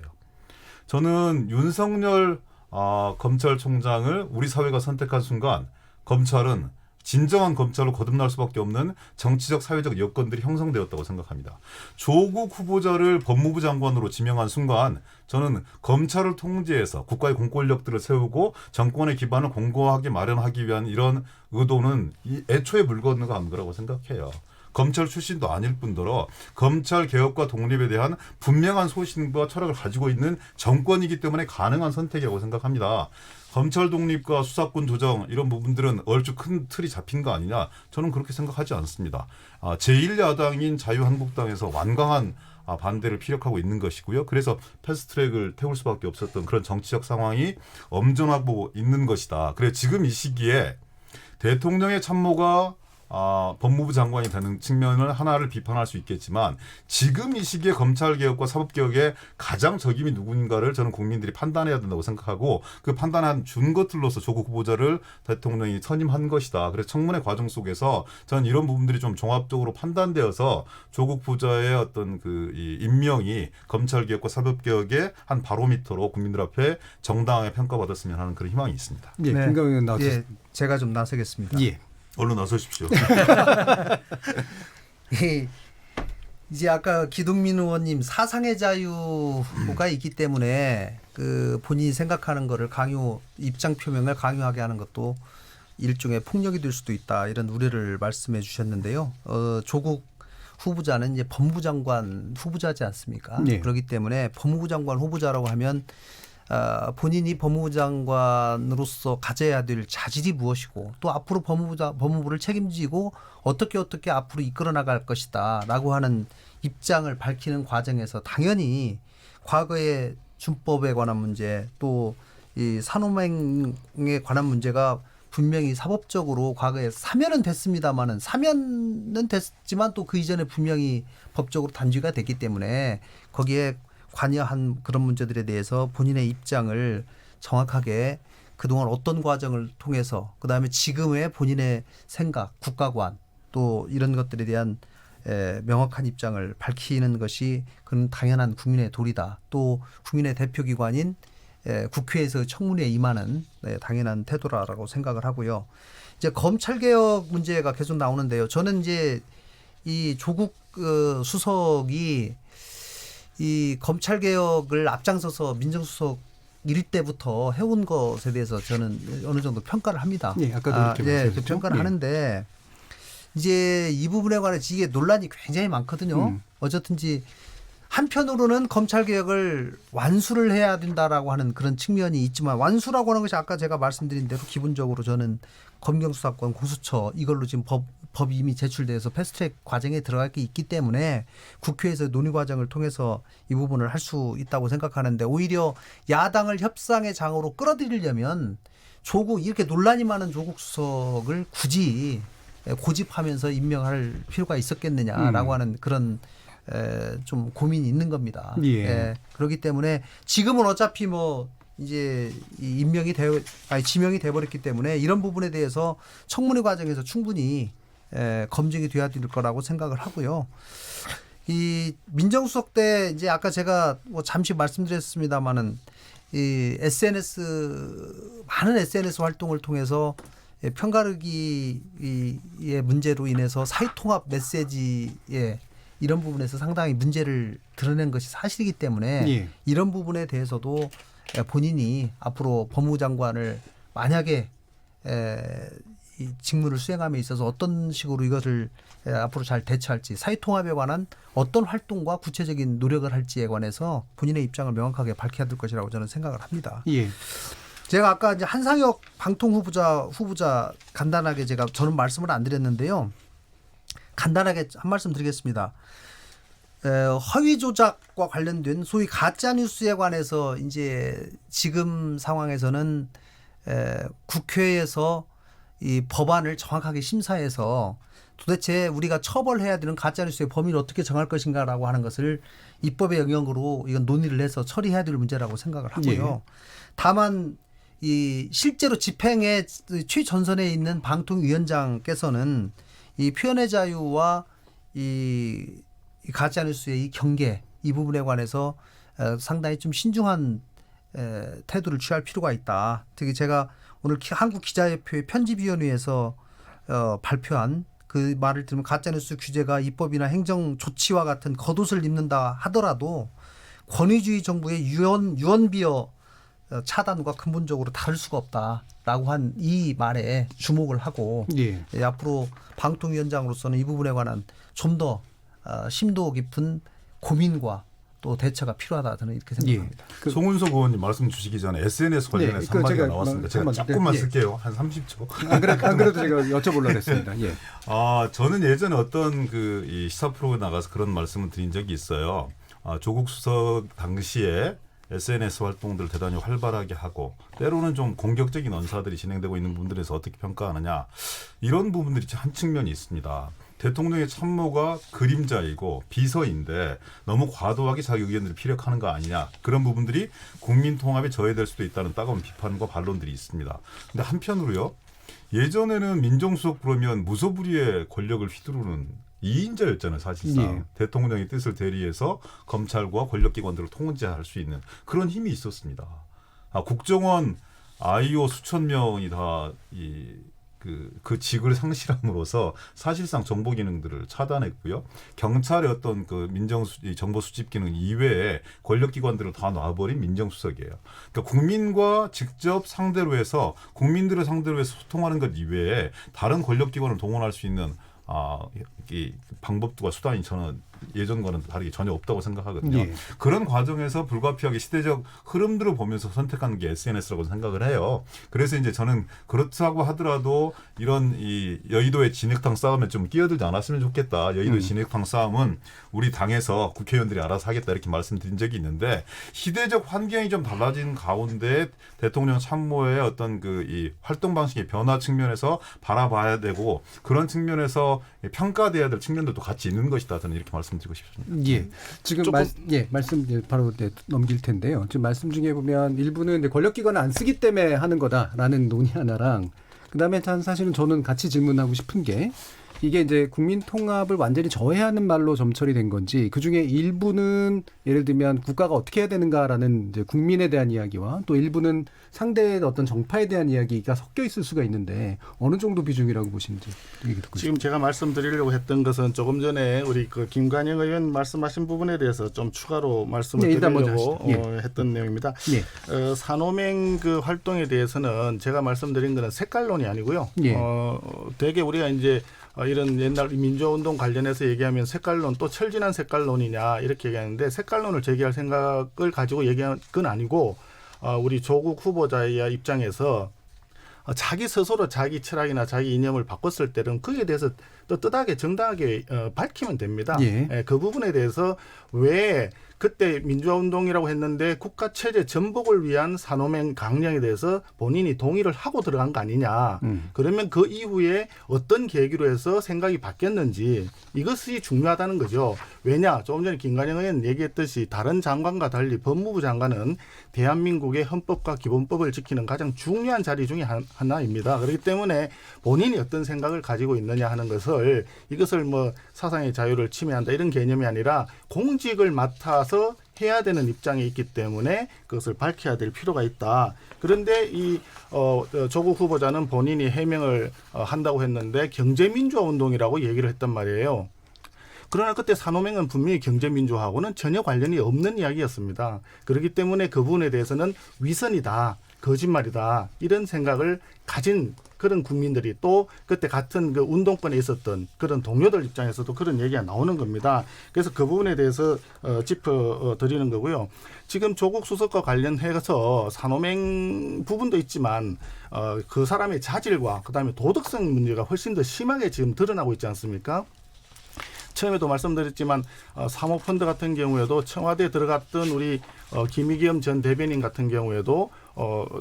저는 윤석열 검찰총장을 우리 사회가 선택한 순간 검찰은 진정한 검찰로 거듭날 수밖에 없는 정치적 사회적 여건들이 형성되었다고 생각합니다. 조국 후보자를 법무부 장관으로 지명한 순간 저는 검찰을 통제해서 국가의 공권력들을 세우고 정권의 기반을 공고하게 마련하기 위한 이런 의도는 애초에 물 건너간 거라고 생각해요. 검찰 출신도 아닐 뿐더러 검찰 개혁과 독립에 대한 분명한 소신과 철학을 가지고 있는 정권이기 때문에 가능한 선택이라고 생각합니다. 검찰 독립과 수사권 조정 이런 부분들은 얼추 큰 틀이 잡힌 거 아니냐? 저는 그렇게 생각하지 않습니다. 제1야당인 자유한국당에서 완강한 반대를 피력하고 있는 것이고요. 그래서 패스트트랙을 태울 수밖에 없었던 그런 정치적 상황이 엄존하고 있는 것이다. 그래 지금 이 시기에 대통령의 참모가 법무부 장관이 되는 측면을 하나를 비판할 수 있겠지만 지금 이 시기에 검찰개혁과 사법개혁에 가장 적임이 누구인가를 저는 국민들이 판단해야 된다고 생각하고 그 판단한 준 것들로서 조국 후보자를 대통령이 선임한 것이다. 그래서 청문회 과정 속에서 저는 이런 부분들이 좀 종합적으로 판단되어서 조국 후보자의 어떤 이 임명이 검찰개혁과 사법개혁의 한 바로미터로 국민들 앞에 정당하게 평가받았으면 하는 그런 희망이 있습니다. 예, 김관영 의원 나와주세요. 예, 제가 좀 나서겠습니다. 예. 얼른 나서십시오. 이제 아까 기동민 의원님 사상의 자유가 있기 때문에 그 본인이 생각하는 거를 입장 표명을 강요하게 하는 것도 일종의 폭력이 될 수도 있다 이런 우려를 말씀해 주셨는데요. 조국 후보자는 이제 법무부 장관 후보자지 않습니까? 네. 그렇기 때문에 법무부 장관 후보자라고 하면 본인이 법무부 장관으로서 가져야 될 자질이 무엇이고 또 앞으로 법무부를 책임지고 어떻게 앞으로 이끌어 나갈 것이다라고 하는 입장을 밝히는 과정에서 당연히 과거의 준법에 관한 문제 또 이 산호맹에 관한 문제가 분명히 사법적으로 과거에 사면은 됐습니다만은 사면은 됐지만 또 그 이전에 분명히 법적으로 단죄가 됐기 때문에 거기에 관여한 그런 문제들에 대해서 본인의 입장을 정확하게 그동안 어떤 과정을 통해서 그다음에 지금의 본인의 생각, 국가관 또 이런 것들에 대한 명확한 입장을 밝히는 것이 그건 당연한 국민의 도리다. 또 국민의 대표기관인 국회에서 청문회에 임하는 당연한 태도라고 생각을 하고요. 이제 검찰개혁 문제가 계속 나오는데요. 저는 이제 이 조국 수석이 이 검찰개혁을 앞장서서 민정수석 일 때부터 해온 것에 대해서 저는 어느 정도 평가를 합니다. 예, 아까도 이렇게 그 평가를 하는데 이제 이 부분에 관해서 이게 논란이 굉장히 많거든요. 어쨌든지 한편으로는 검찰개혁을 완수를 해야 된다라고 하는 그런 측면이 있지만 완수라고 하는 것이 아까 제가 말씀드린 대로 기본적으로 저는 검경수사권, 공수처 이걸로 지금 법이 이미 제출돼서 패스트트랙 과정에 들어갈 게 있기 때문에 국회에서 논의 과정을 통해서 이 부분을 할 수 있다고 생각하는데 오히려 야당을 협상의 장으로 끌어들이려면 이렇게 논란이 많은 조국 수석을 굳이 고집하면서 임명할 필요가 있었겠느냐라고 하는 그런 좀 고민이 있는 겁니다. 예. 그렇기 때문에 지금은 어차피 이제 지명이 돼버렸기 때문에 이런 부분에 대해서 청문회 과정에서 충분히 검증이 돼야 될 거라고 생각을 하고요. 이 민정수석 때 이제 아까 제가 잠시 말씀드렸습니다마는 이 많은 SNS 활동을 통해서 편가르기의 문제로 인해서 사회통합 메시지에 이런 부분에서 상당히 문제를 드러낸 것이 사실이기 때문에 예. 이런 부분에 대해서도 본인이 앞으로 법무부 장관을 만약에 이 직무를 수행함에 있어서 어떤 식으로 이것을 앞으로 잘 대처할지 사회통합에 관한 어떤 활동과 구체적인 노력을 할지에 관해서 본인의 입장을 명확하게 밝혀야 될 것이라고 저는 생각을 합니다. 예. 제가 아까 이제 한상혁 방통 후보자 간단하게 저는 말씀을 안 드렸는데요. 간단하게 한 말씀 드리겠습니다. 허위 조작과 관련된 소위 가짜 뉴스에 관해서 이제 지금 상황에서는 국회에서 이 법안을 정확하게 심사해서 도대체 우리가 처벌해야 되는 가짜 뉴스의 범위를 어떻게 정할 것인가라고 하는 것을 입법의 영역으로 이건 논의를 해서 처리해야 될 문제라고 생각을 하고요. 다만 이 실제로 집행의 최전선에 있는 방통위원장께서는 이 표현의 자유와 이 가짜뉴스의 이 경계 이 부분에 관해서 상당히 좀 신중한 태도를 취할 필요가 있다. 특히 제가 오늘 한국기자협회 편집위원회에서 발표한 그 말을 들으면 가짜뉴스 규제가 입법이나 행정 조치와 같은 겉옷을 입는다 하더라도 권위주의 정부의 유언비어 차단과 근본적으로 다를 수가 없다라고 한 이 말에 주목을 하고 예. 앞으로 방통위원장으로서는 이 부분에 관한 좀 더 심도 깊은 고민과 또 대처가 필요하다 저는 이렇게 생각합니다. 송은석 의원님 말씀 주시기 전에 SNS 관련해서 한마디가 제가 나왔습니다. 제가 조금만 쓸게요. 한 30초. 안 그래도 제가 여쭤보려고 했습니다. 예. 저는 예전에 어떤 이 시사 프로그램 나가서 그런 말씀을 드린 적이 있어요. 조국 수석 당시에 SNS 활동들을 대단히 활발하게 하고 때로는 좀 공격적인 언사들이 진행되고 있는 부분들에서 어떻게 평가하느냐 이런 부분들이 한 측면이 있습니다. 대통령의 참모가 그림자이고 비서인데 너무 과도하게 자기 의견들을 피력하는 거 아니냐 그런 부분들이 국민 통합에 저해될 수도 있다는 따가운 비판과 반론들이 있습니다. 근데 한편으로요. 예전에는 민정수석 부르면 무소불위의 권력을 휘두르는 2인자였잖아요. 사실상. 예. 대통령의 뜻을 대리해서 검찰과 권력기관들을 통제할 수 있는 그런 힘이 있었습니다. 국정원 IO 수천 명이 다 그 직을 상실함으로써 사실상 정보 기능들을 차단했고요. 경찰의 어떤 그 정보 수집 기능 이외에 권력기관들을 다 놔버린 민정수석이에요. 그러니까 국민과 직접 상대로 해서 국민들을 상대로 해서 소통하는 것 이외에 다른 권력기관을 동원할 수 있는 이 방법과 수단이 저는 예전과는 다르게 전혀 없다고 생각하거든요. 예. 그런 과정에서 불가피하게 시대적 흐름들을 보면서 선택하는 게 SNS라고 생각을 해요. 그래서 이제 저는 그렇다고 하더라도 이런 이 여의도의 진흙탕 싸움에 좀 끼어들지 않았으면 좋겠다. 여의도 진흙탕 싸움은 우리 당에서 국회의원들이 알아서 하겠다 이렇게 말씀드린 적이 있는데 시대적 환경이 좀 달라진 가운데 대통령 참모의 어떤 이 활동 방식의 변화 측면에서 바라봐야 되고 그런 측면에서 평가돼야 될 측면들도 같이 있는 것이다. 저는 이렇게 말씀드리고 싶습니다. 예. 지금 말씀 바로 넘길 텐데요. 지금 말씀 중에 보면 일부는 권력기관을 안 쓰기 때문에 하는 거다라는 논의 하나랑 그다음에 사실은 저는 같이 질문하고 싶은 게 이게 이제 국민 통합을 완전히 저해하는 말로 점철이 된 건지 그중에 일부는 예를 들면 국가가 어떻게 해야 되는가라는 이제 국민에 대한 이야기와 또 일부는 상대의 어떤 정파에 대한 이야기가 섞여 있을 수가 있는데 어느 정도 비중이라고 보시는지 얘기 듣고 지금 제가 말씀드리려고 했던 것은 조금 전에 우리 김관영 의원 말씀하신 부분에 대해서 좀 추가로 말씀을 드리려고 했던 내용입니다. 예. 산호맹 그 활동에 대해서는 제가 말씀드린 것은 색깔론이 아니고요. 예. 되게 우리가 이제 이런 옛날 민주화운동 관련해서 얘기하면 색깔론 또 철진한 색깔론이냐 이렇게 얘기하는데 색깔론을 제기할 생각을 가지고 얘기한 건 아니고 우리 조국 후보자의 입장에서 자기 스스로 자기 철학이나 자기 이념을 바꿨을 때는 그에 대해서 또 뜻하게 정당하게 밝히면 됩니다. 예. 그 부분에 대해서 왜 그때 민주화운동이라고 했는데 국가체제 전복을 위한 산호맹 강령에 대해서 본인이 동의를 하고 들어간 거 아니냐. 그러면 그 이후에 어떤 계기로 해서 생각이 바뀌었는지 이것이 중요하다는 거죠. 왜냐? 조금 전에 김관영 의원 얘기했듯이 다른 장관과 달리 법무부 장관은 대한민국의 헌법과 기본법을 지키는 가장 중요한 자리 중에 하나입니다. 그렇기 때문에 본인이 어떤 생각을 가지고 있느냐 하는 것을 이것을 뭐 사상의 자유를 침해한다 이런 개념이 아니라 공직을 맡아서 해야 되는 입장에 있기 때문에 그것을 밝혀야 될 필요가 있다. 그런데 이 조국 후보자는 본인이 해명을 한다고 했는데 경제민주화운동이라고 얘기를 했단 말이에요. 그러나 그때 산호맹은 분명히 경제민주화하고는 전혀 관련이 없는 이야기였습니다. 그렇기 때문에 그 부분에 대해서는 위선이다, 거짓말이다 이런 생각을 가진 그런 국민들이 또 그때 같은 그 운동권에 있었던 그런 동료들 입장에서도 그런 얘기가 나오는 겁니다. 그래서 그 부분에 대해서 짚어드리는 거고요. 지금 조국 수석과 관련해서 산호맹 부분도 있지만 그 사람의 자질과 그다음에 도덕성 문제가 훨씬 더 심하게 지금 드러나고 있지 않습니까? 처음에도 말씀드렸지만 사모펀드 같은 경우에도 청와대에 들어갔던 우리 김의겸 전 대변인 같은 경우에도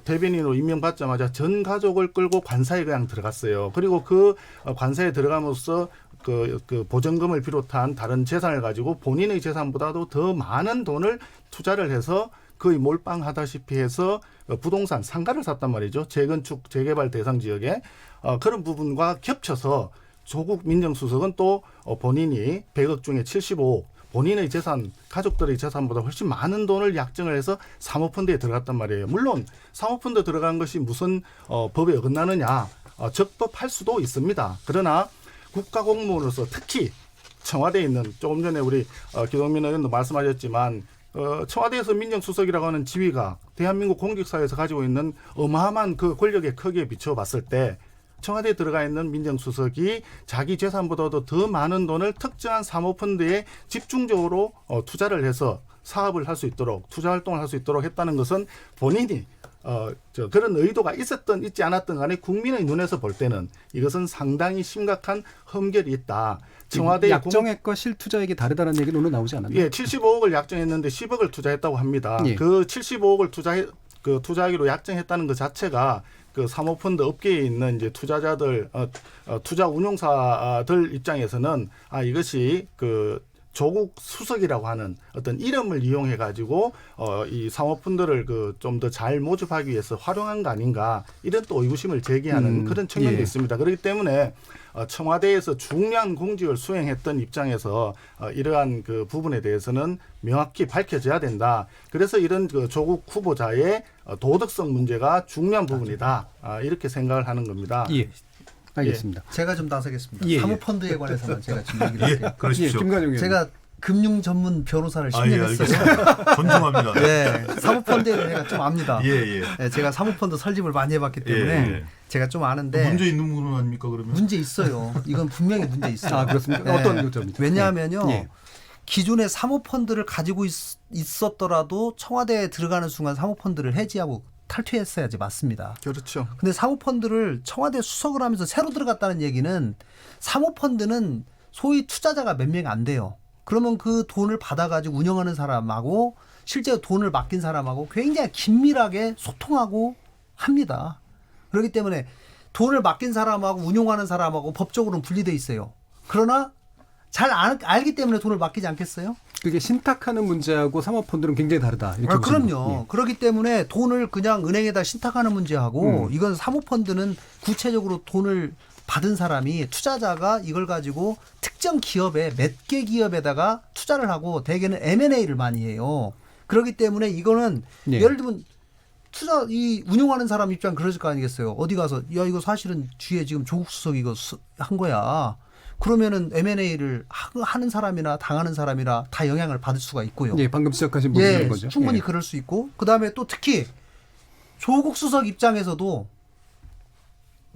대변인으로 임명받자마자 전 가족을 끌고 관사에 그냥 들어갔어요. 그리고 그 관사에 들어감으로써 그 보전금을 비롯한 다른 재산을 가지고 본인의 재산보다도 더 많은 돈을 투자를 해서 거의 몰빵하다시피 해서 부동산 상가를 샀단 말이죠. 재건축, 재개발 대상 지역에 그런 부분과 겹쳐서 조국 민정수석은 또 본인이 100억 중에 75억 본인의 재산, 가족들의 재산보다 훨씬 많은 돈을 약정을 해서 사모펀드에 들어갔단 말이에요. 물론 사모펀드 들어간 것이 무슨 법에 어긋나느냐 적법할 수도 있습니다. 그러나 국가공무원으로서 특히 청와대에 있는 조금 전에 우리 기동민 의원도 말씀하셨지만 청와대에서 민정수석이라고 하는 지위가 대한민국 공직사회에서 가지고 있는 어마어마한 그 권력의 크기에 비춰봤을 때 청와대에 들어가 있는 민정수석이 자기 재산보다도 더 많은 돈을 특정한 사모펀드에 집중적으로 투자를 해서 사업을 할 수 있도록 투자 활동을 할 수 있도록 했다는 것은 본인이 그런 의도가 있었던 있지 않았던 간에 국민의 눈에서 볼 때는 이것은 상당히 심각한 험결이 있다. 청와대 약정액과 실투자액이 다르다는 얘기는 오늘 나오지 않았나요? 예, 75억을 약정했는데 10억을 투자했다고 합니다. 예. 그 75억을 투자하기로 약정했다는 것 자체가 그 사모펀드 업계에 있는 이제 투자자들, 투자 운용사들 입장에서는 이것이 그 조국 수석이라고 하는 어떤 이름을 이용해 가지고 이 사모펀드를 그 좀 더 잘 모집하기 위해서 활용한 거 아닌가 이런 또 의구심을 제기하는 그런 측면도 있습니다. 그렇기 때문에 청와대에서 중요한 공직을 수행했던 입장에서 이러한 그 부분에 대해서는 명확히 밝혀져야 된다. 그래서 이런 그 조국 후보자의 도덕성 문제가 중요한 부분이다. 이렇게 생각을 하는 겁니다. 예. 알겠습니다. 제가 좀 나서겠습니다. 예, 예. 사모펀드에 관해서는 제가 좀 얘기를 할게요. 예, 그러십시오. 김관영 의원. 제가 금융 전문 변호사를 10년 예, 했어요. 알겠습니다. 존중합니다. 네, 사모펀드에 대해 제가 좀 압니다. 예, 예. 네, 제가 사모펀드 설립을 많이 해봤기 때문에 예. 제가 좀 아는데 문제 있는 부분 아닙니까 그러면? 문제 있어요. 이건 분명히 문제 있어요. 그렇습니까? 네. 어떤 점이죠? 왜냐하면요. 예. 기존의 사모펀드를 가지고 있었더라도 청와대에 들어가는 순간 사모펀드를 해지하고 탈퇴했어야지 맞습니다. 그렇죠. 근데 사모펀드를 청와대 수석을 하면서 새로 들어갔다는 얘기는 사모펀드는 소위 투자자가 몇 명이 안 돼요. 그러면 그 돈을 받아가지고 운영하는 사람하고 실제 돈을 맡긴 사람하고 굉장히 긴밀하게 소통하고 합니다. 그렇기 때문에 돈을 맡긴 사람하고 운용하는 사람하고 법적으로는 분리돼 있어요. 그러나 잘 알기 때문에 돈을 맡기지 않겠어요? 그게 신탁하는 문제하고 사모펀드는 굉장히 다르다. 이렇게 그럼요. 예. 그렇기 때문에 돈을 그냥 은행에다 신탁하는 문제하고 이건 사모펀드는 구체적으로 돈을 받은 사람이 투자자가 이걸 가지고 특정 기업에 몇 개 기업에다가 투자를 하고 대개는 M&A를 많이 해요. 그렇기 때문에 이거는 예. 예를 들면 이 운용하는 사람 입장 그러실 거 아니겠어요. 어디 가서 야 이거 사실은 뒤에 지금 조국 수석 이거 한 거야. 그러면은 M&A를 하는 사람이나 당하는 사람이나 다 영향을 받을 수가 있고요. 예, 방금 시작하신 부분인 거죠. 충분히 예. 그럴 수 있고 그다음에 또 특히 조국 수석 입장에서도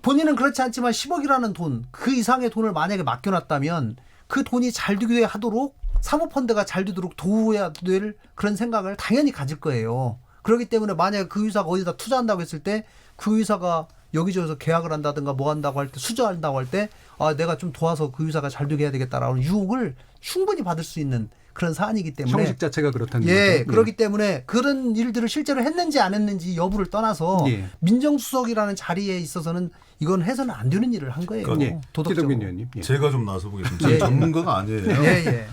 본인은 그렇지 않지만 10억이라는 돈, 그 이상의 돈을 만약에 맡겨놨다면 그 돈이 잘 되게 하도록 사모펀드가 잘 되도록 도와야 될 그런 생각을 당연히 가질 거예요. 그렇기 때문에 만약에 그 회사가 어디다 투자한다고 했을 때 그 회사가 여기저기서 계약을 한다든가 뭐 한다고 할 때 수주한다고 할 때 내가 좀 도와서 그 회사가 잘 되게 해야 되겠다라는 유혹을 충분히 받을 수 있는 그런 사안이기 때문에 형식 자체가 그렇다는 예, 거죠. 그렇기 때문에 그런 일들을 실제로 했는지 안 했는지 여부를 떠나서 예. 민정수석이라는 자리에 있어서는 이건 해서는 안 되는 일을 한 거예요. 예. 도덕적으로. 기동민 의원님. 예. 제가 좀 나서 보겠습니다. 예. 전문가가 아니에요. 예, 예.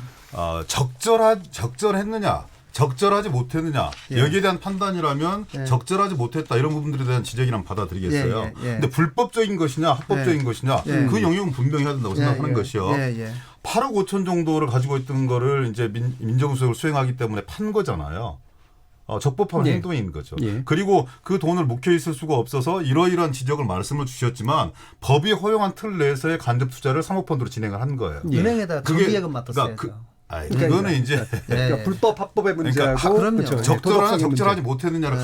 적절했느냐, 적절하지 못했느냐 예. 여기에 대한 판단이라면 예. 적절하지 못했다 이런 부분들에 대한 지적이란 받아들이겠어요. 예, 예, 예. 근데 불법적인 것이냐, 합법적인 예. 것이냐 예. 그 영역은 분명히 해야 된다고 생각하는 것이요. 예, 예. 8억 5천 정도를 가지고 있던 거를 이제 민정수석을 수행하기 때문에 판 거잖아요. 적법한 예. 행동인 거죠. 예. 그리고 그 돈을 묵혀 있을 수가 없어서 이러이러한 지적을 말씀을 주셨지만 법이 허용한 틀 내에서의 간접 투자를 사모펀드로 진행을 한 거예요. 예. 은행에다 그게- 정기예금 맡았어야죠. 그러니까 그거는 이제 그러니까 불법 합법의 문제하고 그럼요. 그렇죠. 적절하냐 도덕성의 적절하지 문제. 못했느냐를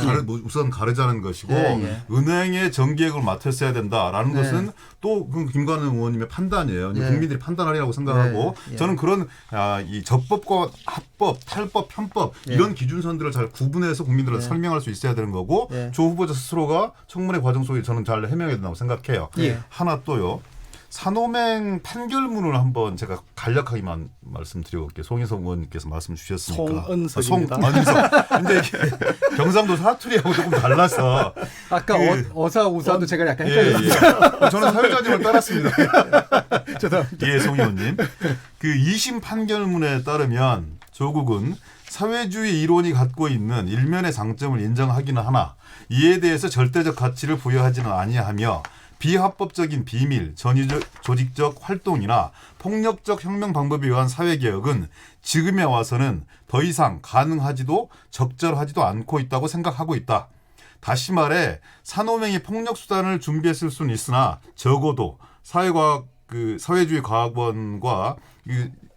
우선 가르자는 것이고 예. 은행의 정기획을 맡았어야 된다라는 것은 또 김관우 의원님의 판단이에요. 이제 국민들이 판단하리라고 생각하고 저는 그런 이 적법과 합법, 탈법, 편법 이런 기준선들을 잘 구분해서 국민들한테 설명할 수 있어야 되는 거고 조 후보자 스스로가 청문회 과정 속에 저는 잘 해명해야 된다고 생각해요. 하나 또요. 산호맹 판결문을 한번 제가 간략하게만 말씀드려볼게요. 송인석 의원님께서 말씀 주셨으니까. 송은석입니다. 송은석. 근데 이게 경상도 사투리하고 조금 달라서. 아까 어사우사도 제가 약간 헷갈렸어요. 저는 사회자님을 따랐습니다. 죄송합니다. 예, 송 의원님. 그 2심 판결문에 따르면 조국은 사회주의 이론이 갖고 있는 일면의 장점을 인정하기는 하나 이에 대해서 절대적 가치를 부여하지는 아니하며 비합법적인 비밀, 전위적 조직적 활동이나 폭력적 혁명 방법에 의한 사회개혁은 지금에 와서는 더 이상 가능하지도 적절하지도 않고 있다고 생각하고 있다. 다시 말해 산호맹이 폭력수단을 준비했을 수는 있으나 적어도 사회주의 과학원과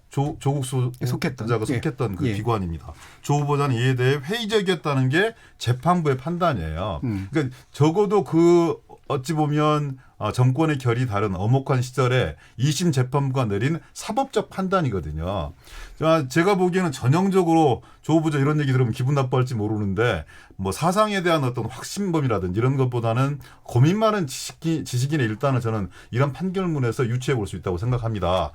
조국 후보자가 속했던 그 기관입니다. 조 후보자는 이에 대해 회의적이었다는 게 재판부의 판단이에요. 그러니까 적어도 어찌 보면 정권의 결이 다른 엄혹한 시절에 2심 재판부가 내린 사법적 판단이거든요. 제가 보기에는 전형적으로 조 후보자 이런 얘기 들으면 기분 나빠할지 모르는데 뭐 사상에 대한 어떤 확신범이라든지 이런 것보다는 고민 많은 지식인의 일단은 저는 이런 판결문에서 유추해 볼 수 있다고 생각합니다.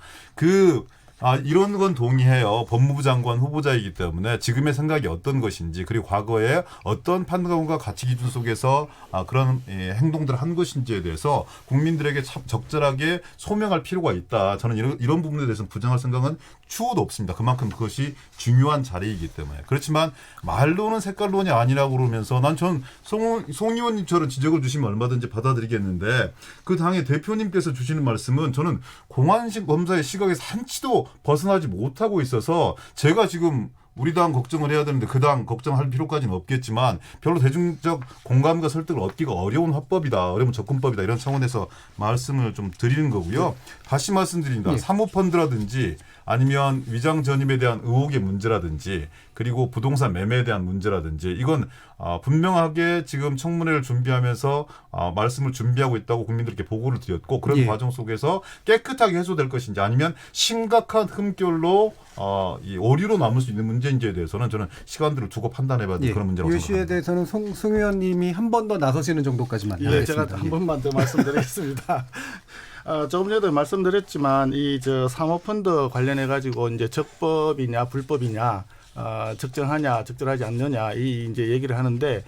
이런 건 동의해요. 법무부 장관 후보자이기 때문에 지금의 생각이 어떤 것인지 그리고 과거에 어떤 판단과 가치 기준 속에서 그런 행동들을 한 것인지에 대해서 국민들에게 적절하게 소명할 필요가 있다. 저는 이런 부분에 대해서는 부정할 생각은 추호도 없습니다. 그만큼 그것이 중요한 자리이기 때문에. 그렇지만 말로는 색깔론이 아니라고 그러면서 전 송 의원님처럼 지적을 주시면 얼마든지 받아들이겠는데 그 당의 대표님께서 주시는 말씀은 저는 공안식 검사의 시각에서 한치도 벗어나지 못하고 있어서 제가 지금 우리 당 걱정을 해야 되는데 그 당 걱정할 필요까지는 없겠지만 별로 대중적 공감과 설득을 얻기가 어려운 화법이다. 어려운 접근법이다. 이런 차원에서 말씀을 좀 드리는 거고요. 다시 말씀드립니다. 사모펀드라든지 아니면 위장 전입에 대한 의혹의 문제라든지 그리고 부동산 매매에 대한 문제라든지 이건 분명하게 지금 청문회를 준비하면서 말씀을 준비하고 있다고 국민들께 보고를 드렸고 그런 과정 속에서 깨끗하게 해소될 것인지 아니면 심각한 흠결로 이 오류로 남을 수 있는 문제인지에 대해서는 저는 시간들을 두고 판단해봐야 되는 그런 문제라고 이 이슈에 생각합니다. 대해서는 송 의원님이 한 번 더 나서시는 정도까지만 제가 한 번만 더 말씀드리겠습니다. 조금 전에도 말씀드렸지만 사모펀드 관련해 가지고 이제 적법이냐 불법이냐 적정하냐 적절하지 않느냐 이제 얘기를 하는데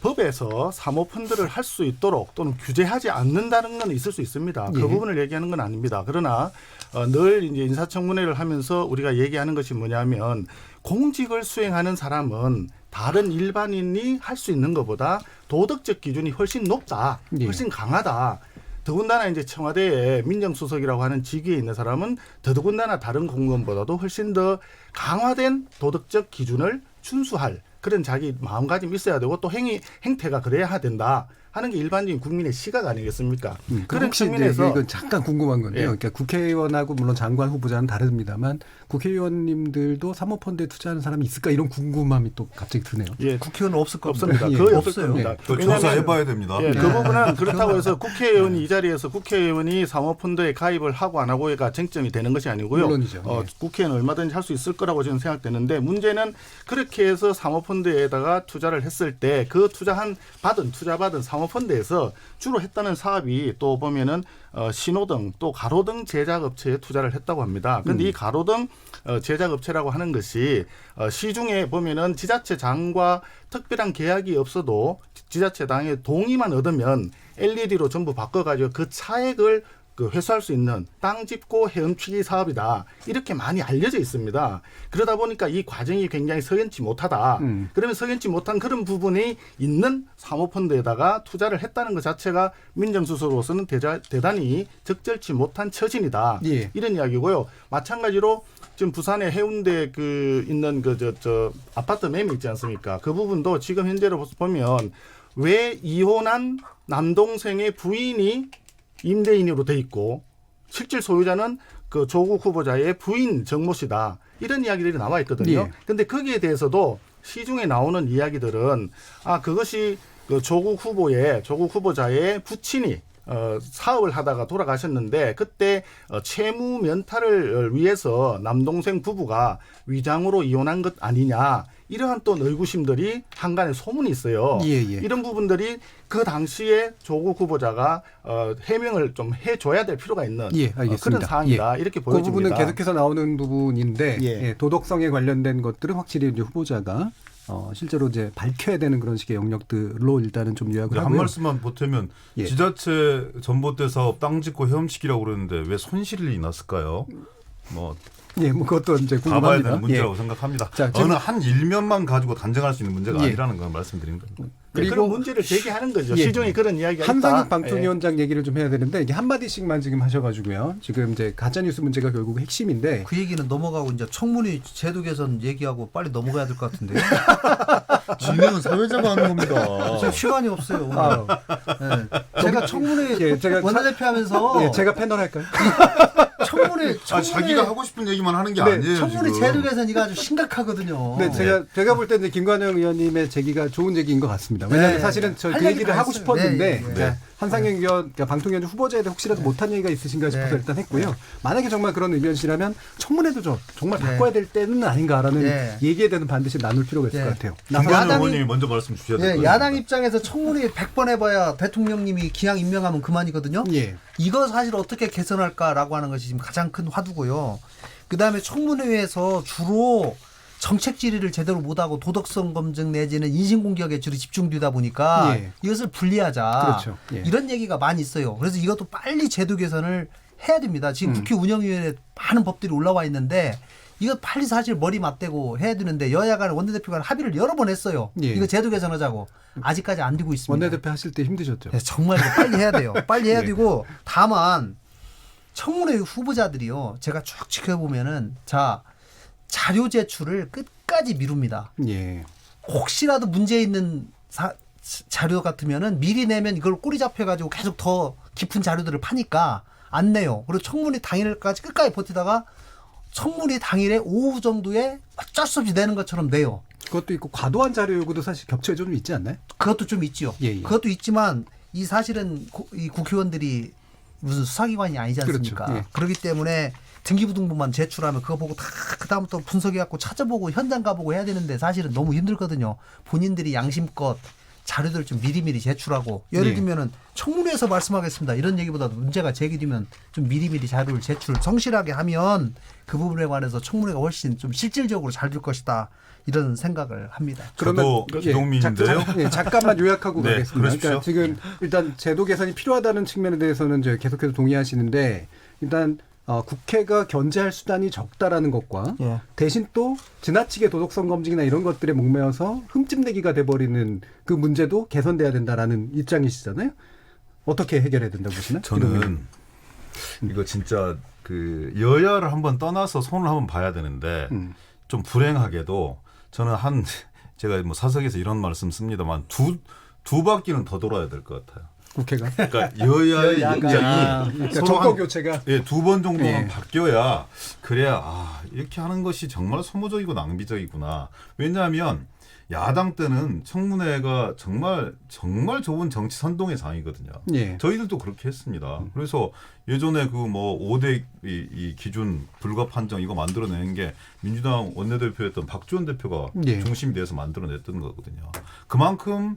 법에서 사모펀드를 할 수 있도록 또는 규제하지 않는다는 건 있을 수 있습니다. 그 부분을 얘기하는 건 아닙니다. 그러나 늘 이제 인사청문회를 하면서 우리가 얘기하는 것이 뭐냐면 공직을 수행하는 사람은 다른 일반인이 할 수 있는 것보다 도덕적 기준이 훨씬 높다, 훨씬 강하다. 더군다나 이제 청와대에 민정수석이라고 하는 직위에 있는 사람은 더더군다나 다른 공무원보다도 훨씬 더 강화된 도덕적 기준을 준수할 그런 자기 마음가짐이 있어야 되고 또 행태가 그래야 된다 하는 게 일반적인 국민의 시각 아니겠습니까? 그런 측면에서 이건 잠깐 궁금한 건데요. 그러니까 국회의원하고 물론 장관 후보자는 다릅니다만 국회의원님들도 사모펀드에 투자하는 사람이 있을까 이런 궁금함이 또 갑자기 드네요. 국회의원 없을 겁니다. 없습니다. 거의 없을 겁니다. 조사해봐야 됩니다. 그 부분은 그렇다고 해서 국회의원이 이 자리에서 국회의원이 사모펀드에 가입을 하고 안 하고가 쟁점이 되는 것이 아니고요. 물론이죠. 국회는 얼마든지 할 수 있을 거라고 저는 생각되는데 문제는 그렇게 해서 사모펀드에다가 투자를 했을 때 그 투자받은 사모펀드에서 주로 했다는 사업이 또 보면은 신호등 또 가로등 제작업체에 투자를 했다고 합니다. 그런데 이 가로등 제작업체라고 하는 것이 시중에 보면은 지자체장과 특별한 계약이 없어도 지자체장의 동의만 얻으면 LED로 전부 바꿔가지고 그 차액을 회수할 수 있는 땅 짚고 헤엄치기 사업이다. 이렇게 많이 알려져 있습니다. 그러다 보니까 이 과정이 굉장히 석연치 못하다. 그러면 석연치 못한 그런 부분이 있는 사모펀드에다가 투자를 했다는 것 자체가 민정수석으로서는 대단히 적절치 못한 처신이다. 이런 이야기고요. 마찬가지로 지금 부산의 해운대 있는 아파트 매매 있지 않습니까? 그 부분도 지금 현재로 보면 왜 이혼한 남동생의 부인이 임대인으로 돼 있고 실질 소유자는 그 조국 후보자의 부인 정모 씨다. 이런 이야기들이 나와 있거든요. 그런데 거기에 대해서도 시중에 나오는 이야기들은 그것이 그 조국 후보자의 부친이 사업을 하다가 돌아가셨는데 그때 채무 면탈을 위해서 남동생 부부가 위장으로 이혼한 것 아니냐. 이러한 또 의구심들이 한간에 소문이 있어요. 이런 부분들이 그 당시에 조국 후보자가 해명을 좀 해줘야 될 필요가 있는 그런 사항이다. 이렇게 그 보여집니다. 부분은 계속해서 나오는 부분인데 도덕성에 관련된 것들은 확실히 이제 후보자가 실제로 이제 밝혀야 되는 그런 식의 영역들로 일단은 좀 요약을 하고요. 한 말씀만 보태면 지자체 전봇대 사업 땅 짓고 헤엄치기라고 그러는데 왜 손실이 났을까요? 뭐 그것도 이제 궁금합니다. 가봐야 되는 문제라고 생각합니다. 자, 어느 한 일면만 가지고 단정할 수 있는 문제가 아니라는 걸 말씀드린 겁니다. 그리고 그런 문제를 제기하는 거죠. 시중에 그런 이야기가 한상익 있다. 방통위원장 얘기를 좀 해야 되는데 이게 한 마디씩만 지금 하셔가지고요. 지금 이제 가짜 뉴스 문제가 결국 핵심인데 그 얘기는 넘어가고 이제 청문회 제도 개선 얘기하고 빨리 넘어가야 될 것 같은데요. 진행은 사회자가 하는 겁니다. 지금 시간이 없어요. 오늘. 제가 청문회 원내대표 하면서 제가 패널 할까요? 청문회 자기가 하고 싶은 얘기만 하는 게 아니에요. 청문회 지금. 제도 개선 이거 아주 심각하거든요. 네, 제가 볼 때는 김관영 의원님의 제기가 좋은 제기인 것 같습니다. 왜냐하면 사실은 저 그 얘기를 하고 싶었는데 한상혁 의원, 그러니까 방통위원 후보자에 대해 혹시라도 못한 얘기가 있으신가 싶어서 일단 했고요. 만약에 정말 그런 의견이시라면 청문회도 정말 바꿔야 될 때는 아닌가라는 얘기에 대해서 반드시 나눌 필요가 있을 것 같아요. 김관영 의원님이 먼저 말씀 주셔야 될 것 같아요. 야당 입장에서 청문회 100번 해봐야 대통령님이 기왕 임명하면 그만이거든요. 이거 사실 어떻게 개선할까라고 하는 것이 지금 가장 큰 화두고요. 그다음에 청문회에서 주로 정책 질의를 제대로 못하고 도덕성 검증 내지는 인신공격에 주로 집중되다 보니까 이것을 분리하자. 이런 얘기가 많이 있어요. 그래서 이것도 빨리 제도 개선을 해야 됩니다. 지금 국회 운영위원회에 많은 법들이 올라와 있는데 이거 빨리 사실 머리 맞대고 해야 되는데 여야 간 원내대표 간 합의를 여러 번 했어요. 이거 제도 개선하자고 아직까지 안 되고 있습니다. 원내대표 하실 때 힘드셨죠? 네, 정말 이거 빨리 해야 돼요. 빨리 해야 되고 다만 청문회 후보자들이요. 제가 쭉 지켜보면은 자료 제출을 끝까지 미룹니다. 혹시라도 문제 있는 자료 같으면은 미리 내면 이걸 꼬리 잡혀가지고 계속 더 깊은 자료들을 파니까 안 내요. 그리고 청문회 당일까지 끝까지 버티다가 청문회 당일에 오후 정도에 어쩔 수 없이 내는 것처럼 내요. 그것도 있고 과도한 자료 요구도 사실 겹쳐져 좀 있지 않나요? 그것도 좀 있죠. 그것도 있지만 이 사실은 이 국회의원들이 무슨 수사기관이 아니지 않습니까? 그렇기 때문에 등기부등본만 제출하면 그거 보고 다 그다음부터 분석해갖고 찾아보고 현장 가보고 해야 되는데 사실은 너무 힘들거든요. 본인들이 양심껏 자료들 좀 미리미리 제출하고 예를 들면은 청문회에서 말씀하겠습니다. 이런 얘기보다도 문제가 제기되면 좀 미리미리 자료를 제출 성실하게 하면 그 부분에 관해서 청문회가 훨씬 좀 실질적으로 잘 될 것이다. 이런 생각을 합니다. 저도 기동민인데요. 잠깐만 요약하고 가겠습니다. 그러십시오. 그러니까 지금 일단 제도 개선이 필요하다는 측면에 대해서는 이제 계속해서 동의하시는데 일단 국회가 견제할 수단이 적다라는 것과 대신 또 지나치게 도덕성 검증이나 이런 것들에 목매어서 흠집내기가 돼버리는 그 문제도 개선돼야 된다라는 입장이시잖아요. 어떻게 해결해야 된다고 보시나요? 저는 이거 진짜 그 여야를 한번 떠나서 손을 한번 봐야 되는데 좀 불행하게도 저는 제가 뭐 사석에서 이런 말씀 씁니다만 두 바퀴는 더 돌아야 될 것 같아요. 국회가? 그러니까 여야의 입장이 그러니까 정권 교체가 두 번 정도는 바뀌어야 그래야 이렇게 하는 것이 정말 소모적이고 낭비적이구나. 왜냐하면 야당 때는 청문회가 정말 좋은 정치 선동의 장이거든요. 저희들도 그렇게 했습니다. 그래서 예전에 그 뭐 5대 이 기준 불가 판정 이거 만들어낸 게 민주당 원내대표였던 박지원 대표가 중심이 돼서 만들어냈던 거거든요. 그만큼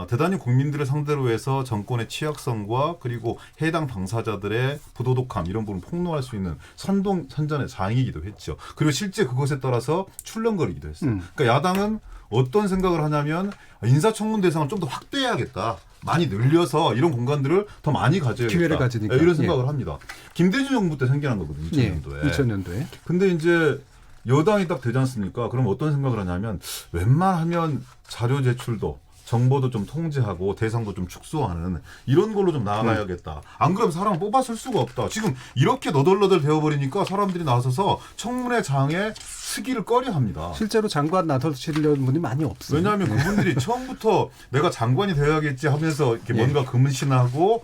대단히 국민들을 상대로 해서 정권의 취약성과 그리고 해당 당사자들의 부도덕함 이런 부분을 폭로할 수 있는 선전의 장이기도 했죠. 그리고 실제 그것에 따라서 출렁거리기도 했어요. 그러니까 야당은 어떤 생각을 하냐면 인사청문 대상을 좀 더 확대해야겠다. 많이 늘려서 이런 공간들을 더 많이 가져야겠다. 기회를 가지니까. 이런 생각을 합니다. 김대중 정부 때 생겨난 거거든요. 2000년도에. 근데 이제 여당이 딱 되지 않습니까? 그럼 어떤 생각을 하냐면 웬만하면 자료 제출도 정보도 좀 통제하고 대상도 좀 축소하는 이런 걸로 좀 나아가야겠다. 안 그러면 사람을 뽑아 쓸 수가 없다. 지금 이렇게 너덜너덜 되어버리니까 사람들이 나서서 청문회 장에 쓰기를 꺼려합니다. 실제로 장관 나서시려는 분이 많이 없어요. 왜냐하면 그분들이 처음부터 내가 장관이 되어야겠지 하면서 이렇게 뭔가 금신하고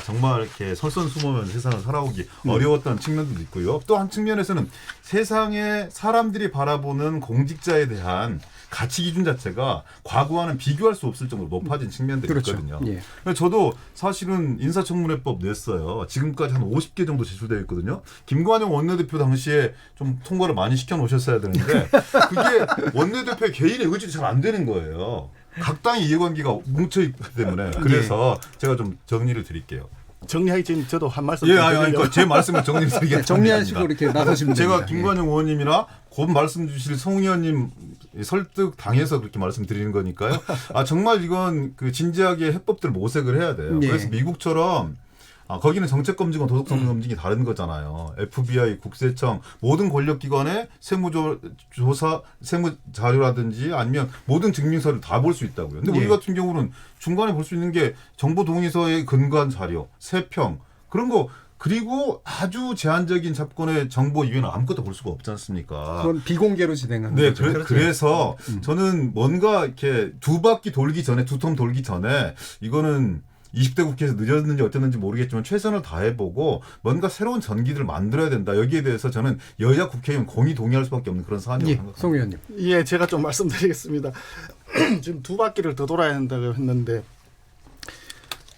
정말 이렇게 설선수범하면서 세상을 살아오기 어려웠던 측면도 있고요. 또 한 측면에서는 세상에 사람들이 바라보는 공직자에 대한 가치 기준 자체가 과거와는 비교할 수 없을 정도로 높아진 측면들이 그렇죠. 있거든요. 예. 저도 사실은 인사청문회법 냈어요. 지금까지 한 50개 정도 제출되어 있거든요. 김관영 원내대표 당시에 좀 통과를 많이 시켜놓으셨어야 되는데 그게 원내대표의 개인의 의지도 잘 안 되는 거예요. 각 당의 이해관계가 뭉쳐있기 때문에. 그래서 제가 좀 정리를 드릴게요. 정리하기 전에 저도 한 말씀 그러니까 제 말씀을 정리드리겠습니다. 정리하시고 이렇게 나서시면 제가 됩니다. 김관영 의원님이나 곧 말씀 주실 송 의원님 설득 당해서 그렇게 말씀드리는 거니까요. 정말 이건 그 진지하게 해법들 모색을 해야 돼요. 예. 그래서 미국처럼 거기는 정책 검증과 도덕성 검증이 다른 거잖아요. FBI, 국세청 모든 권력기관의 세무조사, 세무 자료라든지 아니면 모든 증명서를 다 볼 수 있다고요. 근데 우리 같은 경우는 중간에 볼 수 있는 게 정보 동의서에 근거한 자료, 세평 그런 거. 그리고 아주 제한적인 잡권의 정보 이외에는 아무것도 볼 수가 없지 않습니까? 그건 비공개로 진행하는 네, 거죠. 그래서 저는 뭔가 이렇게 두 바퀴 돌기 전에, 두 텀 돌기 전에 이거는 20대 국회에서 늦었는지 어땠는지 모르겠지만 최선을 다해보고 뭔가 새로운 전기들을 만들어야 된다. 여기에 대해서 저는 여야 국회의원 공히 동의할 수밖에 없는 그런 사안이라고 생각합니다. 송 의원님. 예, 제가 좀 말씀드리겠습니다. 지금 두 바퀴를 더 돌아야 한다고 했는데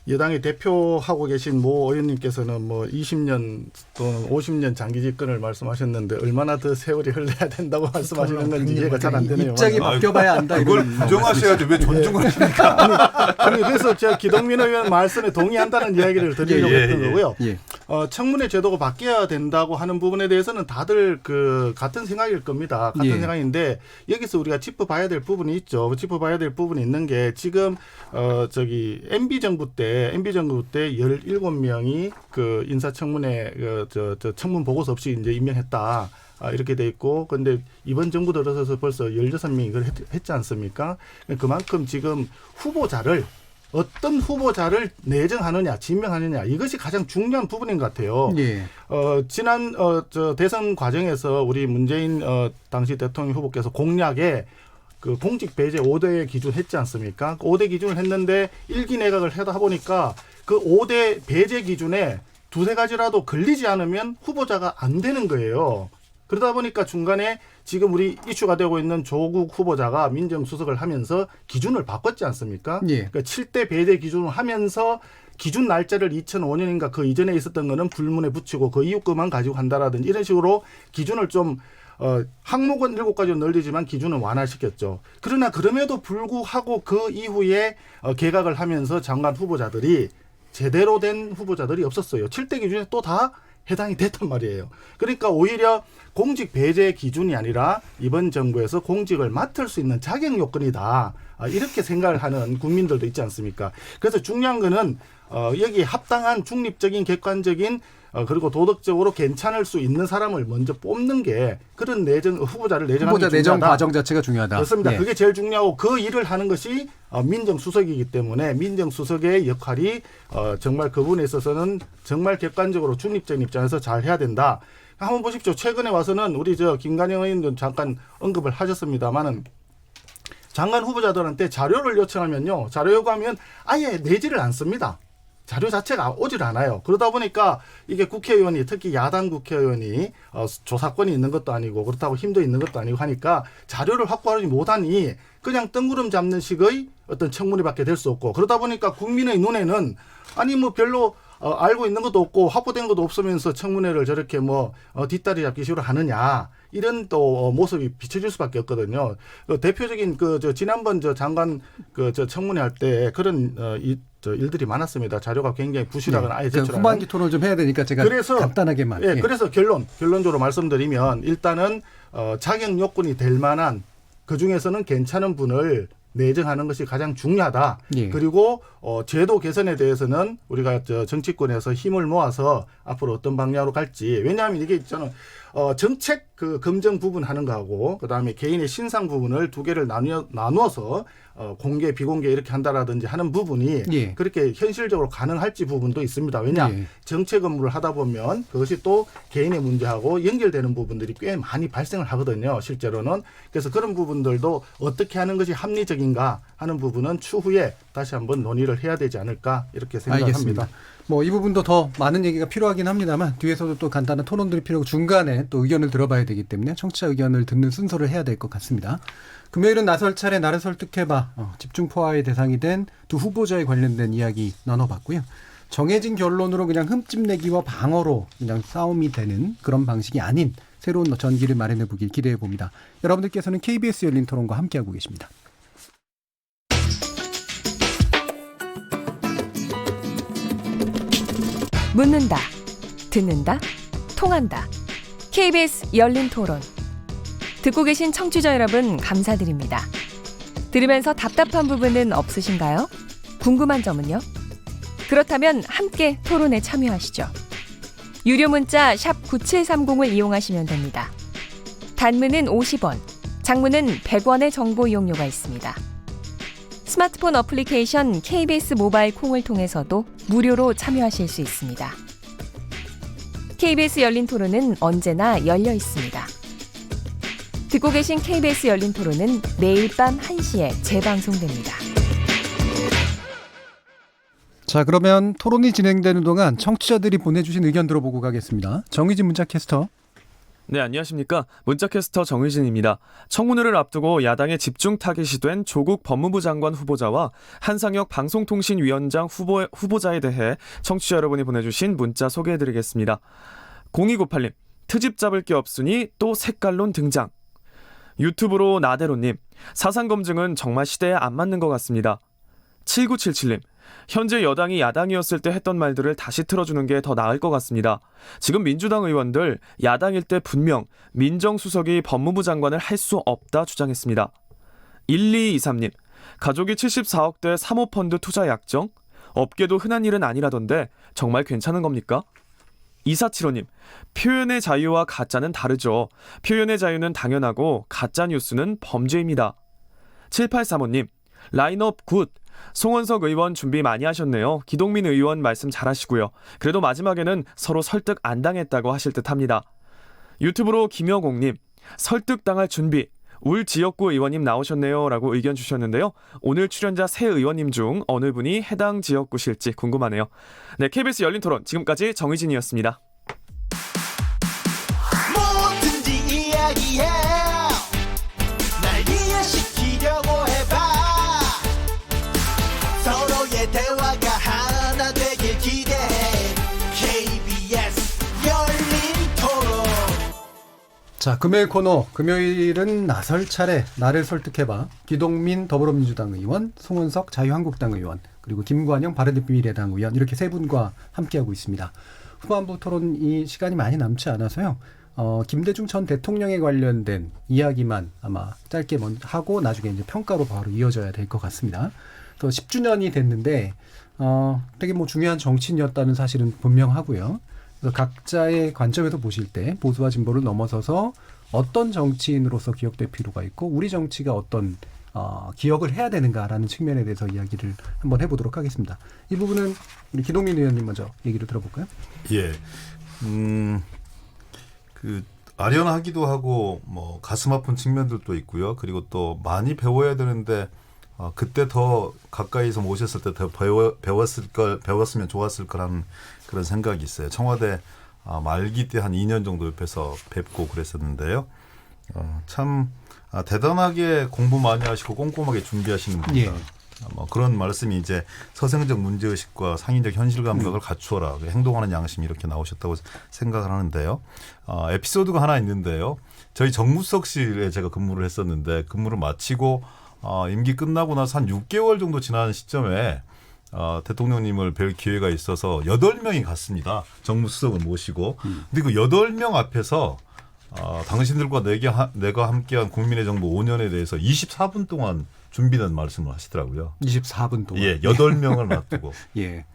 여당의 대표하고 계신 모 의원님께서는 뭐 20년 또는 50년 장기 집권을 말씀하셨는데 얼마나 더 세월이 흘러야 된다고 말씀하시는 건지 이해가 잘 안 되네요. 입장이 바뀌어봐야 안다. 그걸 부정하셔야지 왜 존중을 하십니까? 아니, 그래서 제가 기동민 의원 말씀에 동의한다는 이야기를 드리려고 했던 거고요. 예. 청문회 제도가 바뀌어야 된다고 하는 부분에 대해서는 다들 그 같은 생각일 겁니다. 같은 예. 생각인데 여기서 우리가 짚어봐야 될 부분이 있죠. 짚어봐야 될 부분이 있는 게 지금 MB 정부 때 17명이 그 인사청문회 청문 보고서 없이 이제 임명했다. 이렇게 돼 있고, 근데 이번 정부 들어서서 벌써 16명이 이걸 했지 않습니까? 그만큼 지금 후보자를 어떤 후보자를 내정하느냐, 지명하느냐 이것이 가장 중요한 부분인 것 같아요. 예. 지난 대선 과정에서 우리 문재인 당시 대통령 후보께서 공약에 그 공직 배제 5대 기준 했지 않습니까? 그 5대 기준을 했는데 1기 내각을 하다 보니까 그 5대 배제 기준에 두세 가지라도 걸리지 않으면 후보자가 안 되는 거예요. 그러다 보니까 중간에 지금 우리 이슈가 되고 있는 조국 후보자가 민정수석을 하면서 기준을 바꿨지 않습니까? 예. 그러니까 7대 배제 기준을 하면서 기준 날짜를 2005년인가 그 이전에 있었던 거는 불문에 붙이고 그 이후 것만 가지고 한다라든지 이런 식으로 기준을 좀 항목은 7가지로 늘리지만 기준은 완화시켰죠. 그러나 그럼에도 불구하고 그 이후에 개각을 하면서 장관 후보자들이 제대로 된 후보자들이 없었어요. 7대 기준에 또 다 해당이 됐단 말이에요. 그러니까 오히려 공직 배제 기준이 아니라 이번 정부에서 공직을 맡을 수 있는 자격 요건이다. 이렇게 생각을 하는 국민들도 있지 않습니까? 그래서 중요한 거는 여기 합당한 중립적인 객관적인 그리고 도덕적으로 괜찮을 수 있는 사람을 먼저 뽑는 게 그런 후보자를 내정하는 후보자 게 내정 중요하다. 과정 자체가 중요하다. 그렇습니다. 예. 그게 제일 중요하고 그 일을 하는 것이 민정수석이기 때문에 민정수석의 역할이 정말 그분에 있어서는 정말 객관적으로 중립적인 입장에서 잘 해야 된다. 한번 보십시오. 최근에 와서는 우리 김관영 의원도 잠깐 언급을 하셨습니다만은 장관 후보자들한테 자료를 요청하면요. 자료 요구하면 아예 내지를 않습니다. 자료 자체가 오질 않아요. 그러다 보니까 이게 국회의원이 특히 야당 국회의원이 조사권이 있는 것도 아니고 그렇다고 힘도 있는 것도 아니고 하니까 자료를 확보하지 못하니 그냥 뜬구름 잡는 식의 어떤 청문회밖에 될 수 없고 그러다 보니까 국민의 눈에는 아니 뭐 별로 알고 있는 것도 없고 확보된 것도 없으면서 청문회를 저렇게 뒷다리 잡기 식으로 하느냐 이런 또 모습이 비춰질 수밖에 없거든요. 대표적인 지난번 장관 청문회 할 때 그런 일들이 많았습니다. 자료가 굉장히 부실하거나 아예 제출하는. 후반기 토론을 좀 해야 되니까 제가 간단하게만. 예, 그래서 결론적으로 말씀드리면 일단은 자격 요건이 될 만한 그중에서는 괜찮은 분을 내정하는 것이 가장 중요하다. 예. 그리고 제도 개선에 대해서는 우리가 정치권에서 힘을 모아서 앞으로 어떤 방향으로 갈지. 왜냐하면 이게 있잖아요. 정책 그 검증 부분 하는 거하고 그다음에 개인의 신상 부분을 두 개를 나누어서 공개 비공개 이렇게 한다라든지 하는 부분이 예. 그렇게 현실적으로 가능할지 부분도 있습니다. 왜냐 예. 정책 업무를 하다 보면 그것이 또 개인의 문제하고 연결되는 부분들이 꽤 많이 발생을 하거든요. 실제로는. 그래서 그런 부분들도 어떻게 하는 것이 합리적인가 하는 부분은 추후에 다시 한번 논의를 해야 되지 않을까 이렇게 생각합니다. 알겠습니다. 뭐 이 부분도 더 많은 얘기가 필요하긴 합니다만 뒤에서도 또 간단한 토론들이 필요하고 중간에 또 의견을 들어봐야 되기 때문에 청취자 의견을 듣는 순서를 해야 될 것 같습니다. 금요일은 나설 차례 나를 설득해봐 집중 포화의 대상이 된 두 후보자에 관련된 이야기 나눠봤고요. 정해진 결론으로 그냥 흠집내기와 방어로 그냥 싸움이 되는 그런 방식이 아닌 새로운 전기를 마련해 보길 기대해 봅니다. 여러분들께서는 KBS 열린 토론과 함께하고 계십니다. 묻는다, 듣는다, 통한다. KBS 열린 토론. 듣고 계신 청취자 여러분 감사드립니다. 들으면서 답답한 부분은 없으신가요? 궁금한 점은요? 그렇다면 함께 토론에 참여하시죠. 유료 문자 샵 9730을 이용하시면 됩니다. 단문은 50원, 장문은 100원의 정보 이용료가 있습니다. 스마트폰 어플리케이션 KBS 모바일 콩을 통해서도 무료로 참여하실 수 있습니다. KBS 열린 토론은 언제나 열려 있습니다. 듣고 계신 KBS 열린 토론은 매일 밤 1시에 재방송됩니다. 자, 그러면 토론이 진행되는 동안 청취자들이 보내주신 의견 들어보고 가겠습니다. 정의진 문자캐스터. 네, 안녕하십니까. 문자캐스터 정의진입니다. 청문회를 앞두고 야당의 집중 타깃이 된 조국 법무부 장관 후보자와 한상혁 방송통신위원장 후보자에 대해 청취자 여러분이 보내주신 문자 소개해드리겠습니다. 0298님, 트집 잡을 게 없으니 또 색깔론 등장. 유튜브로 나대로님, 사상검증은 정말 시대에 안 맞는 것 같습니다. 7977님, 현재 여당이 야당이었을 때 했던 말들을 다시 틀어주는 게 더 나을 것 같습니다. 지금 민주당 의원들 야당일 때 분명 민정수석이 법무부 장관을 할 수 없다 주장했습니다. 1223님, 가족이 74억대 사모펀드 투자 약정? 업계도 흔한 일은 아니라던데 정말 괜찮은 겁니까? 2475님, 표현의 자유와 가짜는 다르죠. 표현의 자유는 당연하고 가짜 뉴스는 범죄입니다. 7835님, 라인업 굿. 송원석 의원 준비 많이 하셨네요. 기동민 의원 말씀 잘하시고요. 그래도 마지막에는 서로 설득 안 당했다고 하실 듯합니다. 유튜브로 김여공님, 설득당할 준비. 울 지역구 의원님 나오셨네요 라고 의견 주셨는데요. 오늘 출연자 세 의원님 중 어느 분이 해당 지역구실지 궁금하네요. 네, KBS 열린 토론 지금까지 정의진이었습니다. 뭐든지 이야기해 날 이해시키려고 해봐 서로의 대화가 하나 되길 기대해 KBS 열린 토론. 자, 금요일 코너, 금요일은 나설 차례, 나를 설득해봐. 기동민 더불어민주당 의원, 송원석 자유한국당 의원, 그리고 김관영 바른미래당 의원, 이렇게 세 분과 함께하고 있습니다. 후반부 토론이 시간이 많이 남지 않아서요. 김대중 전 대통령에 관련된 이야기만 아마 짧게 먼저 하고 나중에 이제 평가로 바로 이어져야 될 것 같습니다. 또 10주년이 됐는데 되게 뭐 중요한 정치인이었다는 사실은 분명하고요. 그래서 각자의 관점에서 보실 때 보수와 진보를 넘어서서 어떤 정치인으로서 기억될 필요가 있고 우리 정치가 어떤 기억을 해야 되는가라는 측면에 대해서 이야기를 한번 해보도록 하겠습니다. 이 부분은 우리 기동민 의원님 먼저 얘기를 들어볼까요? 예, 그 아련하기도 하고 뭐 가슴 아픈 측면들도 있고요. 그리고 또 많이 배워야 되는데 그때 더 가까이서 모셨을 때 더 배웠으면 좋았을 거라는 그런 생각이 있어요. 청와대 말기 때 한 2년 정도 옆에서 뵙고 그랬었는데요. 참 대단하게 공부 많이 하시고 꼼꼼하게 준비하시는 분이다. 뭐 그런 말씀이 이제 서생적 문제의식과 상인적 현실 감각을 갖추어라. 행동하는 양심 이렇게 나오셨다고 생각을 하는데요. 에피소드가 하나 있는데요. 저희 정무석실에 제가 근무를 했었는데 근무를 마치고 임기 끝나고 나서 한 6개월 정도 지난 시점에 대통령님을 뵐 기회가 있어서 8명이 갔습니다. 정무수석을 모시고. 근데 그 8명 앞에서 당신들과 내가 함께한 국민의 정부 5년에 대해서 24분 동안 준비된 말씀을 하시더라고요. 24분 동안. 예, 8명을 놔두고. 예.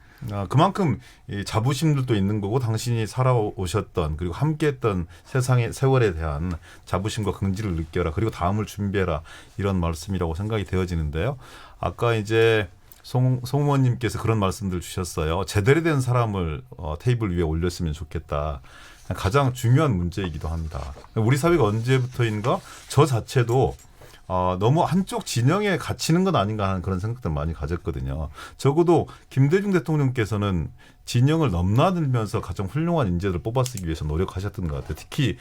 그만큼 이 자부심들도 있는 거고 당신이 살아오셨던 그리고 함께했던 세상의 세월에 대한 자부심과 긍지를 느껴라. 그리고 다음을 준비해라. 이런 말씀이라고 생각이 되어지는데요. 아까 이제 송 의원님께서 그런 말씀들 주셨어요. 제대로 된 사람을 테이블 위에 올렸으면 좋겠다. 가장 중요한 문제이기도 합니다. 우리 사회가 언제부터인가 저 자체도 너무 한쪽 진영에 갇히는 건 아닌가 하는 그런 생각들 많이 가졌거든요. 적어도 김대중 대통령께서는 진영을 넘나들면서 가장 훌륭한 인재들을 뽑아쓰기 위해서 노력하셨던 것 같아요. 특히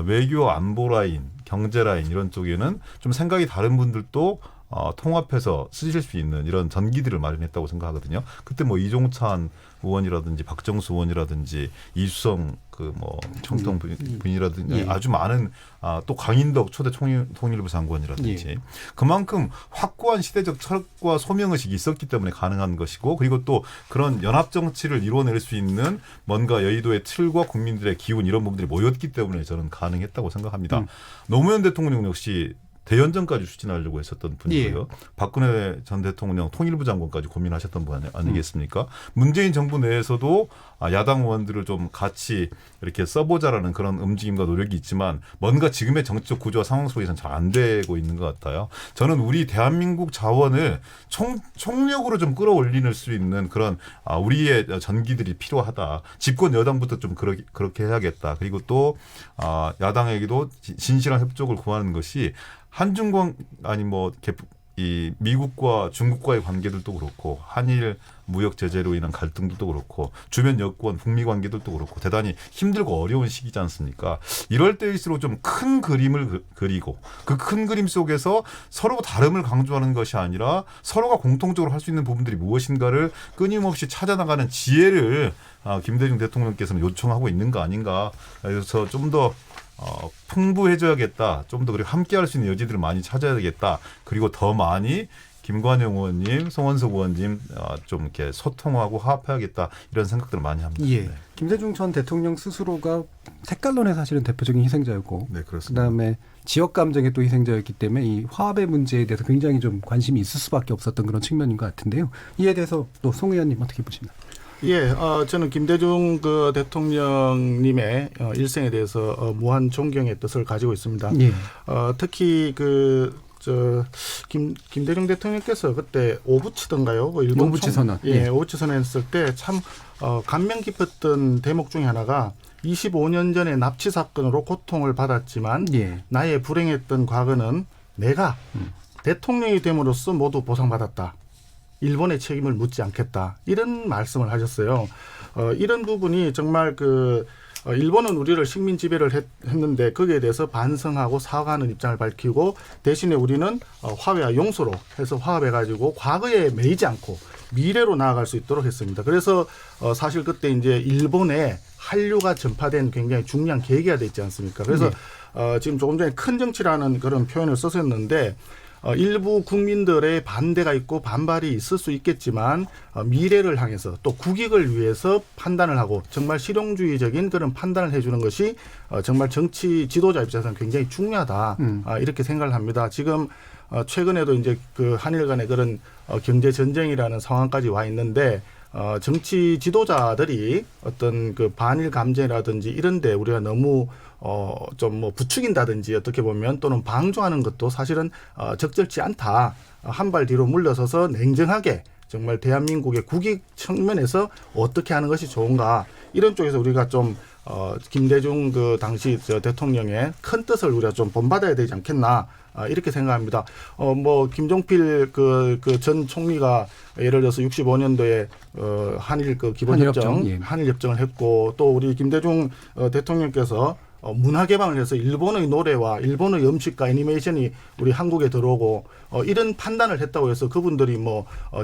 외교 안보 라인, 경제 라인 이런 쪽에는 좀 생각이 다른 분들도 통합해서 쓰실 수 있는 이런 전기들을 마련했다고 생각하거든요. 그때 뭐 이종찬 의원이라든지 박정수 의원이라든지 이수성 총통 부인이라든지 아주 많은 또 강인덕 초대 통일부 장관이라든지 그만큼 확고한 시대적 철학과 소명의식이 있었기 때문에 가능한 것이고 그리고 또 그런 연합 정치를 이루어낼 수 있는 뭔가 여의도의 틀과 국민들의 기운 이런 부분들이 모였기 때문에 저는 가능했다고 생각합니다. 노무현 대통령 역시 대연정까지 추진하려고 했었던 분이고요. 박근혜 전 대통령 통일부 장관까지 고민하셨던 분 아니겠습니까? 문재인 정부 내에서도 야당 의원들을 좀 같이 이렇게 써보자라는 그런 움직임과 노력이 있지만 뭔가 지금의 정치적 구조와 상황 속에서는 잘 안 되고 있는 것 같아요. 저는 우리 대한민국 자원을 총력으로 좀 끌어올릴 수 있는 그런 우리의 전기들이 필요하다. 집권 여당부터 좀 그렇게 해야겠다. 그리고 또 야당에게도 진실한 협조를 구하는 것이 한중관 아니 이 미국과 중국과의 관계들도 그렇고 한일 무역 제재로 인한 갈등들도 그렇고 주변 여권 북미 관계들도 그렇고 대단히 힘들고 어려운 시기지 않습니까? 이럴 때일수록 좀 큰 그림을 그리고 그 큰 그림 속에서 서로 다름을 강조하는 것이 아니라 서로가 공통적으로 할 수 있는 부분들이 무엇인가를 끊임없이 찾아나가는 지혜를 김대중 대통령께서는 요청하고 있는 거 아닌가. 그래서 좀 더 풍부해져야겠다. 좀 더 그리고 함께할 수 있는 여지들을 많이 찾아야겠다. 그리고 더 많이 김관영 의원님, 송원석 의원님 좀 이렇게 소통하고 화합해야겠다. 이런 생각들을 많이 합니다. 예. 김대중 전 대통령 스스로가 색깔론의 사실은 대표적인 희생자였고, 네, 그렇습니다. 그다음에 지역 감정의 또 희생자였기 때문에 이 화합의 문제에 대해서 굉장히 좀 관심이 있을 수밖에 없었던 그런 측면인 것 같은데요. 이에 대해서 또 송 의원님 어떻게 보십니까? 예, 저는 김대중 대통령님의 일생에 대해서 무한 존경의 뜻을 가지고 있습니다. 예. 특히 김대중 대통령께서 그때 오부치던가요? 일본 오부치 선언. 예, 오부치 선언했을 때 참 감명 깊었던 대목 중에 하나가 25년 전에 납치 사건으로 고통을 받았지만 나의 불행했던 과거는 내가 대통령이 됨으로써 모두 보상받았다. 일본의 책임을 묻지 않겠다. 이런 말씀을 하셨어요. 이런 부분이 정말 일본은 우리를 식민 지배를 했는데 거기에 대해서 반성하고 사과하는 입장을 밝히고 대신에 우리는 화해와 용서로 해서 화합해가지고 과거에 매이지 않고 미래로 나아갈 수 있도록 했습니다. 그래서 사실 그때 이제 일본에 한류가 전파된 굉장히 중요한 계기가 됐지 않습니까? 그래서 지금 조금 전에 큰 정치라는 그런 표현을 썼었는데 일부 국민들의 반대가 있고 반발이 있을 수 있겠지만 미래를 향해서 또 국익을 위해서 판단을 하고 정말 실용주의적인 그런 판단을 해주는 것이 정말 정치 지도자 입장에서는 굉장히 중요하다. 이렇게 생각을 합니다. 지금 최근에도 이제 한일 간의 그런 경제 전쟁이라는 상황까지 와 있는데 정치 지도자들이 어떤 반일 감정이라든지 이런데 우리가 너무 좀 부추긴다든지 어떻게 보면 또는 방조하는 것도 사실은 적절치 않다. 한 발 뒤로 물러서서 냉정하게 정말 대한민국의 국익 측면에서 어떻게 하는 것이 좋은가 이런 쪽에서 우리가 좀 김대중 당시 대통령의 큰 뜻을 우리가 좀 본받아야 되지 않겠나. 이렇게 생각합니다. 김종필 전 총리가 예를 들어서 65년도에 한일 한일협정을 했고 또 우리 김대중 대통령께서 문화 개방을 해서 일본의 노래와 일본의 음식과 애니메이션이 우리 한국에 들어오고 이런 판단을 했다고 해서 그분들이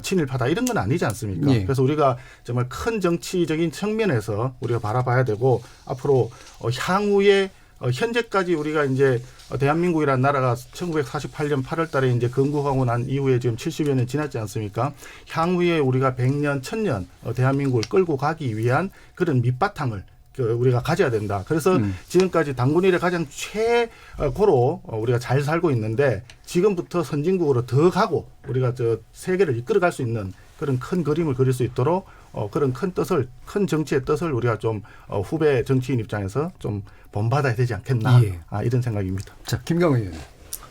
친일파다 이런 건 아니지 않습니까? 예. 그래서 우리가 정말 큰 정치적인 측면에서 우리가 바라봐야 되고 앞으로 향후에 현재까지 우리가 이제 대한민국이라는 나라가 1948년 8월 달에 이제 건국하고 난 이후에 지금 70여 년 지났지 않습니까? 향후에 우리가 100년, 1000년 대한민국을 끌고 가기 위한 그런 밑바탕을 우리가 가져야 된다. 그래서 지금까지 단군 이래 가장 최고로 우리가 잘 살고 있는데 지금부터 선진국으로 더 가고 우리가 세계를 이끌어갈 수 있는 그런 큰 그림을 그릴 수 있도록 그런 큰 정치의 뜻을 우리가 좀 후배 정치인 입장에서 좀 본받아야 되지 않겠나 이런 생각입니다. 자, 김경은 의원님.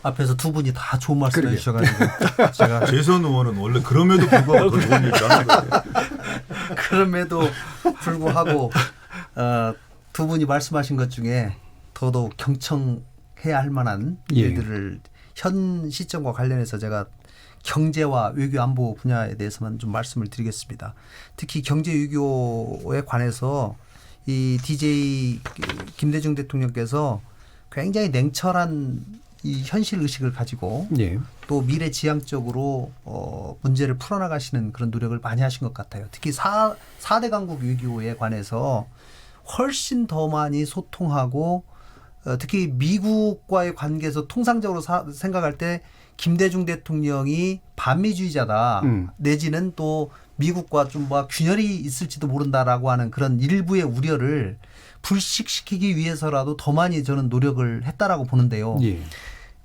앞에서 두 분이 다 좋은 말씀 해주셔가지고 제가 재선 의원은 원래 그럼에도 불구하고 더 좋은 얘기 하는 거예요. 그럼에도 불구하고 두 분이 말씀하신 것 중에 더더욱 경청해야 할 만한 일들을 현 시점과 관련해서 제가 경제와 외교 안보 분야에 대해서만 좀 말씀을 드리겠습니다. 특히 경제 외교에 관해서 이 DJ 김대중 대통령께서 굉장히 냉철한 이 현실 의식을 가지고 또 미래지향적으로 문제를 풀어나가시는 그런 노력을 많이 하신 것 같아요. 특히 4대 강국 외교에 관해서 훨씬 더 많이 소통하고 특히 미국과의 관계에서 통상적으로 생각할 때 김대중 대통령이 반미주의자다 내지는 또 미국과 좀 뭐 균열이 있을지도 모른다라고 하는 그런 일부의 우려를 불식시키기 위해서라도 더 많이 저는 노력을 했다라고 보는데요.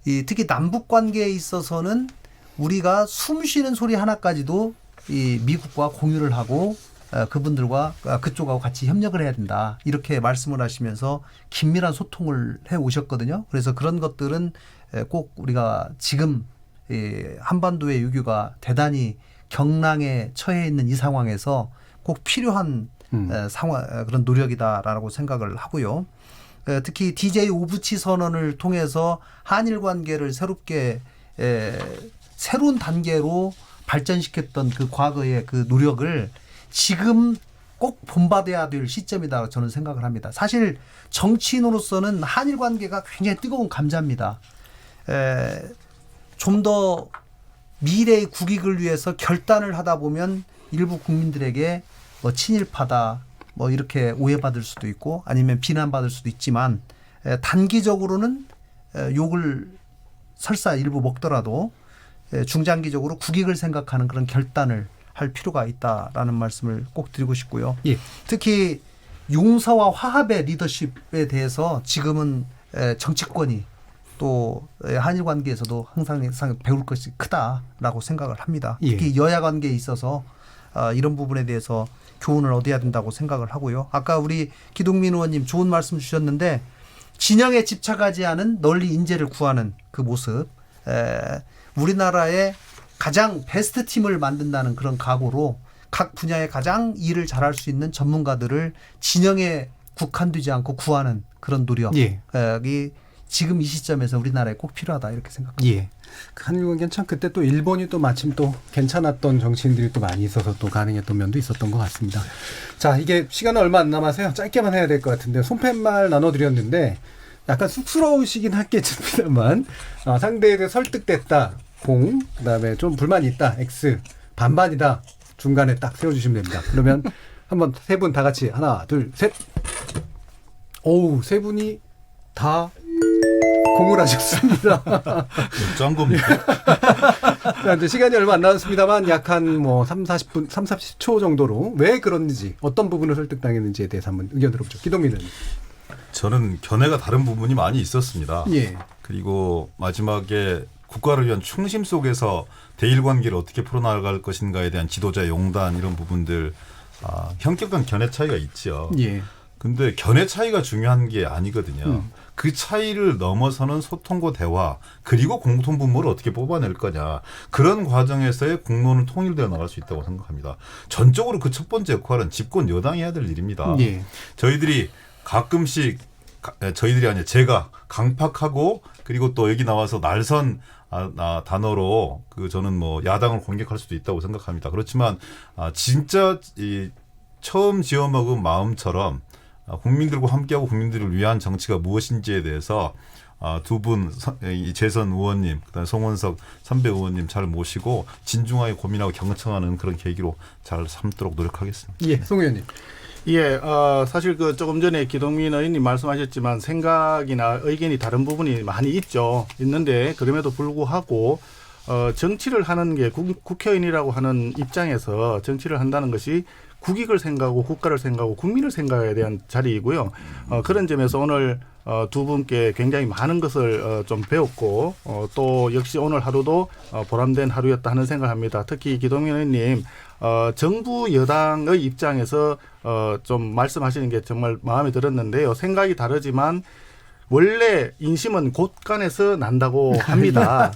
특히 남북 관계에 있어서는 우리가 숨 쉬는 소리 하나까지도 이 미국과 공유를 하고 그분들과 그쪽하고 같이 협력을 해야 된다. 이렇게 말씀을 하시면서 긴밀한 소통을 해 오셨거든요. 그래서 그런 것들은 꼭 우리가 지금 한반도의 외교가 대단히 경랑에 처해 있는 이 상황에서 꼭 필요한 그런 노력이다라고 생각을 하고요. 특히 DJ 오부치 선언을 통해서 한일 관계를 새롭게 새로운 단계로 발전시켰던 그 과거의 그 노력을 지금 꼭 본받아야 될 시점이다 저는 생각을 합니다. 사실 정치인으로서는 한일 관계가 굉장히 뜨거운 감자입니다. 좀 더 미래의 국익을 위해서 결단을 하다 보면 일부 국민들에게 뭐 친일파다 뭐 이렇게 오해받을 수도 있고 아니면 비난받을 수도 있지만 단기적으로는 욕을 설사 일부 먹더라도 중장기적으로 국익을 생각하는 그런 결단을 할 필요가 있다라는 말씀을 꼭 드리고 싶고요. 특히 용서와 화합의 리더십에 대해서 지금은 정치권이 또 한일 관계에서도 항상 배울 것이 크다라고 생각을 합니다. 특히 여야 관계에 있어서 이런 부분에 대해서 교훈을 얻어야 된다고 생각을 하고요. 아까 우리 기동민 의원님 좋은 말씀 주셨는데 진영에 집착하지 않은 널리 인재를 구하는 그 모습, 우리나라의 가장 베스트 팀을 만든다는 그런 각오로 각 분야에 가장 일을 잘할 수 있는 전문가들을 진영에 국한되지 않고 구하는 그런 노력이 지금 이 시점에서 우리나라에 꼭 필요하다 이렇게 생각합니다. 한일 관계는 참 그때 또 일본이 또 마침 또 괜찮았던 정치인들이 또 많이 있어서 또 가능했던 면도 있었던 것 같습니다. 자, 이게 시간은 얼마 안 남아서요. 짧게만 해야 될 것 같은데 손팻말 나눠드렸는데 약간 쑥스러우시긴 하겠습니다만 상대에 대해 설득됐다. 공, 그다음에 좀 불만이 있다. X, 반반이다. 중간에 딱 세워주시면 됩니다. 그러면 한번 세 분 다 같이 하나, 둘, 셋. 오우, 세 분이 다 공을 하셨습니다. 짠 겁니까? 이제 시간이 얼마 안 남았습니다만 약 한 뭐 30분, 30초 정도로 왜 그런지 어떤 부분을 설득당했는지에 대해서 한번 의견 들어보죠. 기동민 의원님. 저는 견해가 다른 부분이 많이 있었습니다. 그리고 마지막에 국가를 위한 충심 속에서 대일 관계를 어떻게 풀어나갈 것인가에 대한 지도자의 용단 이런 부분들 현격한 견해 차이가 있죠. 근데 견해 차이가 중요한 게 아니거든요. 그 차이를 넘어서는 소통과 대화 그리고 공통 분모를 어떻게 뽑아낼 거냐. 그런 과정에서의 공론은 통일되어 나갈 수 있다고 생각합니다. 전적으로 그 첫 번째 역할은 집권 여당이 해야 될 일입니다. 저희들이 가끔씩 저희들이 아니라 제가 강팍하고 그리고 또 여기 나와서 날선 단어로 저는 뭐 야당을 공격할 수도 있다고 생각합니다. 그렇지만 진짜 이 처음 지어먹은 마음처럼 국민들과 함께하고 국민들을 위한 정치가 무엇인지에 대해서 두 분 재선 의원님, 그다음에 송원석 선배 의원님 잘 모시고 진중하게 고민하고 경청하는 그런 계기로 잘 삼도록 노력하겠습니다. 송 의원님. 사실 조금 전에 기동민 의원님 말씀하셨지만 생각이나 의견이 다른 부분이 많이 있는데 그럼에도 불구하고 정치를 하는 게 국회의원이라고 하는 입장에서 정치를 한다는 것이 국익을 생각하고 국가를 생각하고 국민을 생각해야 대한 자리이고요. 그런 점에서 오늘 두 분께 굉장히 많은 것을 좀 배웠고 또 역시 오늘 하루도 보람된 하루였다 하는 생각합니다. 특히 기동민 의원님 정부 여당의 입장에서 좀 말씀하시는 게 정말 마음에 들었는데요. 생각이 다르지만 원래 인심은 곳간에서 난다고 합니다.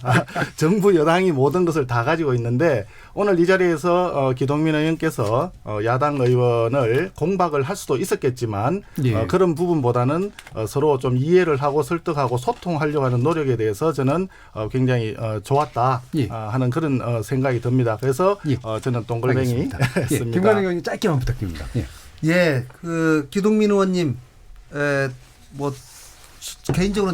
정부 여당이 모든 것을 다 가지고 있는데 오늘 이 자리에서 기동민 의원께서 야당 의원을 공박을 할 수도 있었겠지만 예. 그런 부분보다는 서로 좀 이해를 하고 설득하고 소통하려고 하는 노력에 대해서 저는 굉장히 좋았다 예. 하는 그런 생각이 듭니다. 그래서 예. 저는 동글뱅이 알겠습니다. 예. 했습니다. 김관영 의원님 짧게만 부탁드립니다. 예. 예, 그 기동민 의원님, 뭐 개인적으로는